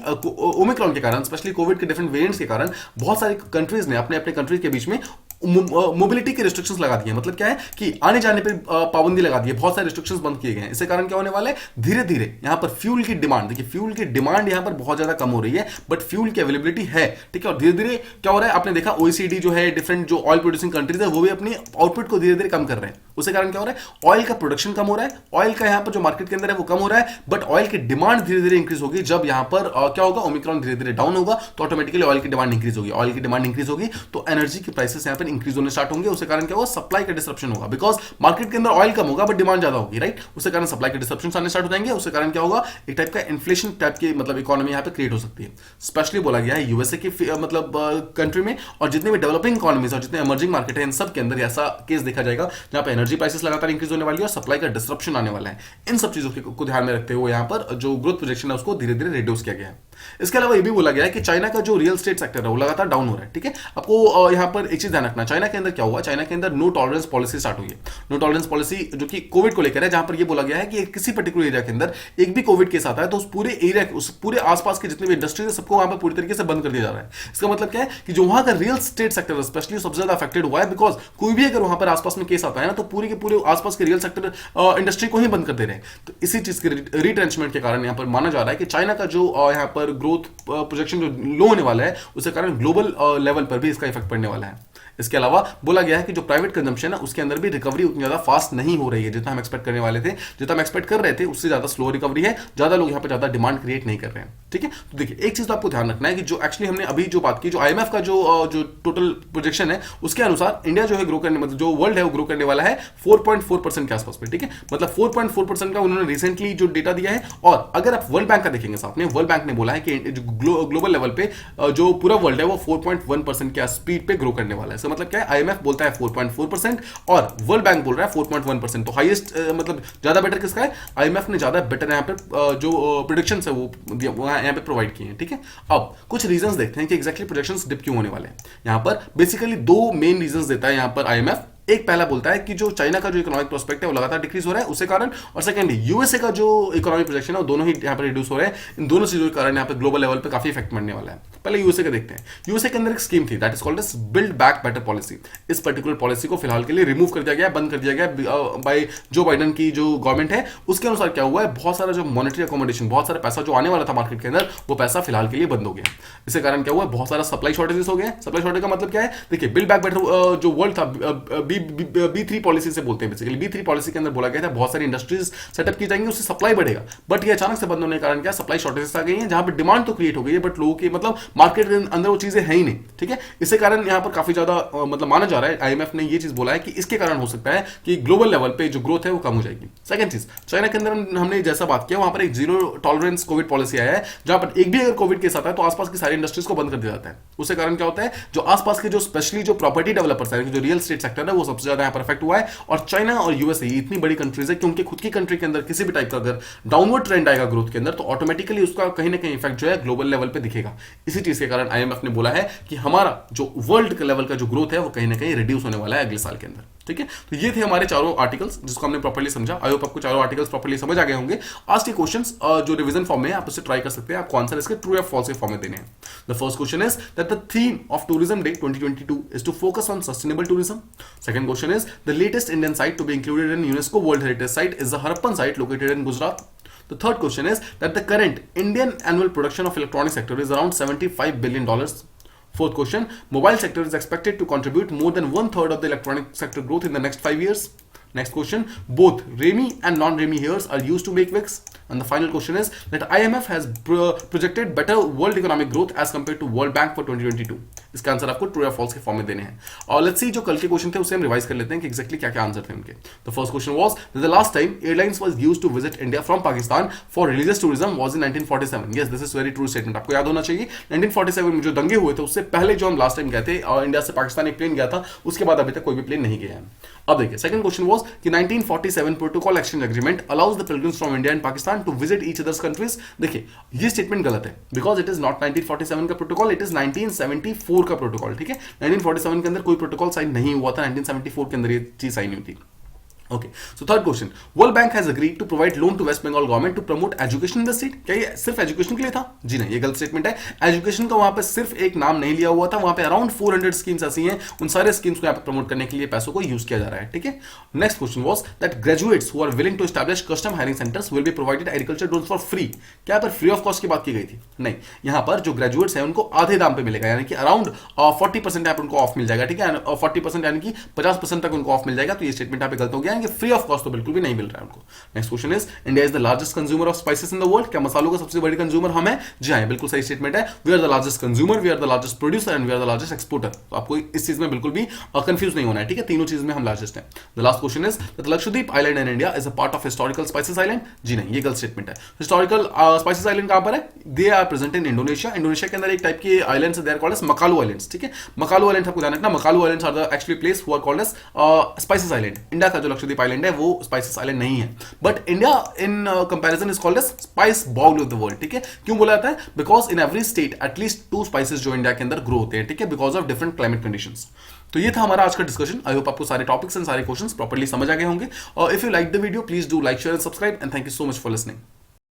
ओमिक्रॉन के कारण, स्पेशली कोविड के डिफरेंट वेरिएंट्स के कारण बहुत सारी कंट्रीज ने अपने अपने कंट्रीज के बीच में मोबिलिटी के रिस्ट्रिक्शंस लगा दिए हैं। मतलब क्या है कि आने जाने पे पाबंदी लगा दी है, बहुत सारे रिस्ट्रिक्शंस बंद किए गए हैं। इसके कारण क्या होने वाला है? धीरे धीरे यहां पर फ्यूल की डिमांड, देखिए फ्यूल की डिमांड यहां पर बहुत ज्यादा कम हो रही है, बट फ्यूल की अवेलेबिलिटी है, ठीक है। और धीरे धीरे क्या हो रहा है? आपने देखा ओईसीडी जो है, डिफरेंट जो ऑयल प्रोड्यूसिंग कंट्रीज है वो भी अपनी आउटपुट को धीरे धीरे कम कर रहे हैं। उसके कारण क्या हो रहा है? ऑयल का प्रोडक्शन कम हो रहा है, ऑयल का यहां पर जो मार्केट के अंदर है वो कम हो रहा है, बट ऑयल की डिमांड धीरे धीरे इंक्रीज होगी। जब यहां पर क्या होगा? ओमिक्रॉन धीरे धीरे डाउन होगा तो ऑटोमेटिकली ऑयल की डिमांड इंक्रीज होगी, ऑयल की डिमांड इंक्रीज होगी तो एनर्जी की प्राइसेस यहां पर इंक्रीज होने स्टार्ट होंगे। उसके कारण क्या होगा? सप्लाई का डिसरप्शन होगा, बिकॉज मार्केट के अंदर ऑयल कम होगा बट डिमांड ज्यादा होगी, राइट। उसके कारण सप्लाई के डिसरप्शन आने स्टार्ट हो जाएंगे। उसके कारण क्या होगा? एक टाइप का इन्फ्लेशन टाइप की मतलब इकोनॉमी यहां पे क्रिएट हो सकती है। स्पेशली बोला गया है यूएसए की मतलब कंट्री में और जितने भी डेवलपिंग इकोनॉमीज और जितने इमर्जिंग मार्केट है इन सब के अंदर ऐसा केस देखा जाएगा जहां पे एनर्जी प्राइसेस लगातार इंक्रीज होने वाली है और सप्लाई का डिसरप्शन आने वाला है। इन सब चीजों को ध्यान में रखते हुए यहां पर जो ग्रोथ प्रोजेक्शन है उसको धीरे धीरे रिड्यूस किया गया है। इसके अलावा यह भी बोला गया है कि चाइना का जो रियल स्टेट सेक्टर है वो लगातार डाउन हो रहा है, ठीक है। आपको यहां पर एक चीज ध्यान रखना, चाइना के अंदर क्या हुआ? चाइना के अंदर नो टॉलरेंस पॉलिसी स्टार्ट हुई है। नो टॉलरेंस पॉलिसी जो कि कोविड को लेकर है, जहां पर यह बोला गया है कि किसी पर्टिकुलर एरिया के अंदर एक भी कोविड केस आता है तो उस पूरे एरिया, उस पूरे आसपास के जितने भी इंडस्ट्रीज है सबको वहां पर पूरी तरीके से बंद कर दिया जा रहा है। इसका मतलब क्या है कि जो वहां का रियल स्टेट सेक्टर स्पेशली सबसे ज्यादा अफेक्टेड हुआ है, बिकॉज कोई भी अगर वहां पर आसपास में केस आता है ना तो पूरे के पूरे आसपास के रियल सेक्टर इंडस्ट्री को ही बंद कर दे रहे हैं। तो इसी चीज के रिट्रेंचमेंट के कारण यहां पर माना जा रहा है कि चाइना का जो यहां पर ग्रोथ प्रोजेक्शन जो लो होने वाला है उसके कारण ग्लोबल लेवल पर भी इसका इफेक्ट पड़ने वाला है। इसके अलावा बोला गया है कि जो प्राइवेट कंजम्पशन है उसके अंदर भी रिकवरी उतनी ज्यादा फास्ट नहीं हो रही है जितना हम एक्सपेक्ट करने वाले थे, जितना हम एक्सपेक्ट कर रहे थे उससे ज्यादा स्लो रिकवरी है, ज्यादा लोग यहां पर ज्यादा डिमांड क्रिएट नहीं कर रहे हैं, ठीक है। तो देखिए एक चीज तो आपको ध्यान रखना है कि जो एक्चुअली हमने अभी जो बात की, जो आईएमएफ का जो टोटल प्रोजेक्शन है उसके अनुसार इंडिया जो है ग्रो करने, मतलब जो वर्ल्ड है वो ग्रो करने वाला है 4.4% के आसपास में, ठीक है। मतलब 4.4% का उन्होंने रिसेंटली जो डेटा दिया है। और अगर आप वर्ल्ड बैंक का देखेंगे साथ में, वर्ल्ड बैंक ने बोला है कि ग्लोबल लेवल पे जो पूरा वर्ल्ड है वो 4.1% के स्पीड पे ग्रो करने वाला है। इसका मतलब क्या है? आईएमएफ बोलता है 4.4% और वर्ल्ड बैंक बोल रहा है 4.1%। तो हाईएस्ट मतलब ज्यादा बेटर किसका है? आईएमएफ ने ज्यादा बेटर यहां पे जो प्रेडिक्शंस है वो यहां पे प्रोवाइड किए हैं, ठीक है। अब कुछ रीजंस देखते हैं कि एग्जैक्टली प्रोजेक्शंस डिप क्यों होने वाले हैं। यहां पर बेसिकली 2 मेन रीजंस देता है यहां पर आईएमएफ। एक पहला बोलता है कि जो चाइना का जो इकोनॉमिक प्रोस्पेक्ट है वो लगातार डिक्रीज हो रहा है उसके कारण, और सेकंड यूएसए का जो इकोनॉमिक प्रोजेक्शन है वो दोनों ही यहां पर रिड्यूस हो रहे हैं। इन दोनों चीजों के कारण यहां पर ग्लोबल लेवल पे काफी इफेक्ट पड़ने वाला है। पहले यूएसए का देखते हैं। यूएसए के अंदर एक स्कीम थी that is called as build back better policy. इस पर्टिकुलर पॉलिसी को फिलहाल के लिए रिमूव कर दिया गया, बंद कर दिया गया बाय जो बाइडेन की जो गवर्नमेंट है। उसके अनुसार क्या हुआ है? बहुत सारा जो मॉनेटरी अकोमोडेशन, बहुत सारा पैसा जो आने वाला था मार्केट के अंदर वो पैसा फिलहाल के लिए बंद हो गया। इसके कारण क्या हुआ? बहुत सारा सप्लाई शॉर्टेजेस हो गए। सप्लाई शॉर्टेज का मतलब क्या है? देखिए बिल्ड बैक बेटर जो वर्ल्ड था B3 पॉलिसी से बोलते हैं बेसिकली। B3 पॉलिसी के अंदर बोला गया था बहुत सारी इंडस्ट्रीज सेटअप की जाएंगी, उससे सप्लाई बढ़ेगा, बट ये अचानक से बंद होने के कारण क्या सप्लाई शॉर्टेजेस आ गई है, जहां पर डिमांड तो क्रिएट हो गई है बट लोगों की मतलब मार्केट के अंदर वो चीजें है ही नहीं, ठीक है। इसके कारण यहाँ पर काफी ज्यादा मतलब माना जा रहा है, IMF ने ये चीज बोला है कि इसके कारण हो सकता है कि ग्लोबल लेवल पे जो ग्रोथ है वो कम हो जाएगी। सेकंड चीज, चाइना के अंदर हमने जैसा बात किया वहां पर एक जीरो टॉलरेंस कोविड पॉलिसी आया है, जहां पर एक भी अगर कोविड केस आता है तो आसपास की सारी इंडस्ट्रीज को बंद कर दिया जाता है। उसके कारण क्या होता है, जो आसपास के जो स्पेशली जो प्रॉपर्टी डेवलपर्स है, जो रियल एस्टेट सेक्टर है, वो सबसे ज्यादा यहाँ पर अफेक्ट हुआ है। और चाइना और यूएसए इतनी बड़ी कंट्रीज है कि उनके खुद की कंट्री के अंदर किसी भी टाइप का अगर डाउनवर्ड ट्रेंड आएगा ग्रोथ के अंदर तो ऑटोमेटिकली उसका कहीं ना कहीं इफेक्ट जो है ग्लोबल लेवल पे दिखेगा। इसी चीज के कारण IMF ने बोला है कि हमारा जो वर्ल्ड लेवल का जो ग्रोथ है वो कहीं ना कहीं रिड्यूस होने वाला है अगले साल के अंदर, ठीक है। तो ये थे हमारे चारों आर्टिकल्स जिसको हमने प्रॉपर्ली समझा। आई होप आपको चारों आर्टिकल्स प्रॉपर्ली समझ आ गए होंगे। आज के क्वेश्चंस जो रिवीजन फॉर्म में है आप उससे ट्राई कर सकते हैं, आपको आंसर इसके ट्रू या फॉल्स के फॉर्म में देने हैं। The first question is that the theme of tourism day 2022 is to focus on sustainable tourism. Second question is the latest Indian site to be included in UNESCO world heritage site is the Harappan site located in Gujarat. The third question is that the current Indian annual production of electronic sector is around $75 billion. Fourth question, mobile sector is expected to contribute more than 1/3 of the electronic sector growth in the next 5 years. Next question, both REMI and non-REMI hairs are used to make wigs. And the final question is that IMF has projected better world economic growth as compared to World Bank for 2022. इसका answer आपको true या false के form में देने हैं। और let's see जो कल के क्वेश्चन थे उसे हम रिवाइज कर लेते हैं कि एक्जैक्टली क्या क्या आंसर थे उनके। The first question was that the last time airlines was used to visit India from Pakistan for religious tourism was in 1947। Yes, this is very true statement, आपको याद होना चाहिए। 1947 में जो दंगे हुए थे उससे पहले जो हम लास्ट टाइम गए थे और इंडिया से पाकिस्तान एक प्लेन गया था, उसके बाद अभी तक कोई भी प्लेन नहीं गया है। अब देखिए सेकंड क्वेश्चन वाज कि 1947 protocol exchange agreement allows the pilgrims from India and Pakistan to visit each others countries. देखिए ये स्टेटमेंट गलत है, बिकॉज इट इज नॉट 1947 का प्रोटोकॉल, इट इज 1974 का प्रोटोकॉल, ठीक है। 1947 के अंदर कोई प्रोटोकॉल साइन नहीं हुआ था, 1974 के अंदर ये चीज साइन हुई थी। Okay, so third question, world bank has agreed to provide loan to west Bengal government to promote education in the state. क्या ये सिर्फ एजुकेशन के लिए था? जी नहीं, ये गलत स्टेटमेंट है। एजुकेशन का वहां पे सिर्फ एक नाम नहीं लिया हुआ था, वहां पे अराउंड 400 स्कीम्स ऐसी हैं, उन सारे स्कीम्स को यहाँ पे प्रमोट करने के लिए पैसों को यूज किया जा रहा है, ठीक है। Next question was that graduates who are willing to establish custom hiring centres will be provided agriculture drones for free. क्या यहाँ पर फ्री ऑफ कॉस्ट की बात की गई थी? नहीं, यहाँ पर जो ग्रेजुएट्स हैं उनको आधे दाम पे मिलेगा, यानी कि अराउंड 40% यहाँ पर उनको ऑफ मिल जाएगा, ठीक है। 40% यानी कि 50% तक उनको ऑफ मिल जाएगा। तो ये स्टेटमेंट यहाँ पे गलत हो गया, यानी कि फ्री ऑफ कॉस्ट बिल्कुल भी नहीं मिल रहा है उनको। Next question is India is the largest consumer of spices in the world. क्या मसालों का सबसे बड़ी कंज्यूमर हम हैं? जी हाँ, बिल्कुल सही स्टेटमेंट है। We are the largest consumer, we are the largest producer and we are the largest exporter. तो आपको इस चीज में बिल्कुल भी कंफ्यूज नहीं होना है, ठीक है। तीनों चीज में हम लार्जेस्ट हैं। The last question is that Lakshadweep island in India is a part of historical spices island. जी नहीं, ये गलत स्टेटमेंट है। हिस्टोरिकल स्पाइसेस आइलैंड कहां पर है? They are present in Indonesia. Indonesia के अंदर एक टाइप के islands they are called as मकालू आइलैंड्स, ठीक है। मकालू आइलैंड आपको ध्यान रखना, मकालू islands are the actually place who are called as spices island. India का जो लक्षद्वीप आइलैंड है वो स्पाइसेस आइलैंड नहीं है, but India in comparison is called as spice bowl of the world, ठीक है। क्यों बोला जाता है? Because in every state at least 2 spices जो इंडिया के अंदर ग्रो होते हैं, ठीक है, because of different climate conditions. तो ये था हमारा आज का डिस्कशन। आई होप आपको सारे टॉपिक्स एंड सारे क्वेश्चंस प्रॉपर्ली समझ आ गए होंगे। और if you like the video please do like, share and subscribe and thank you so much for listening.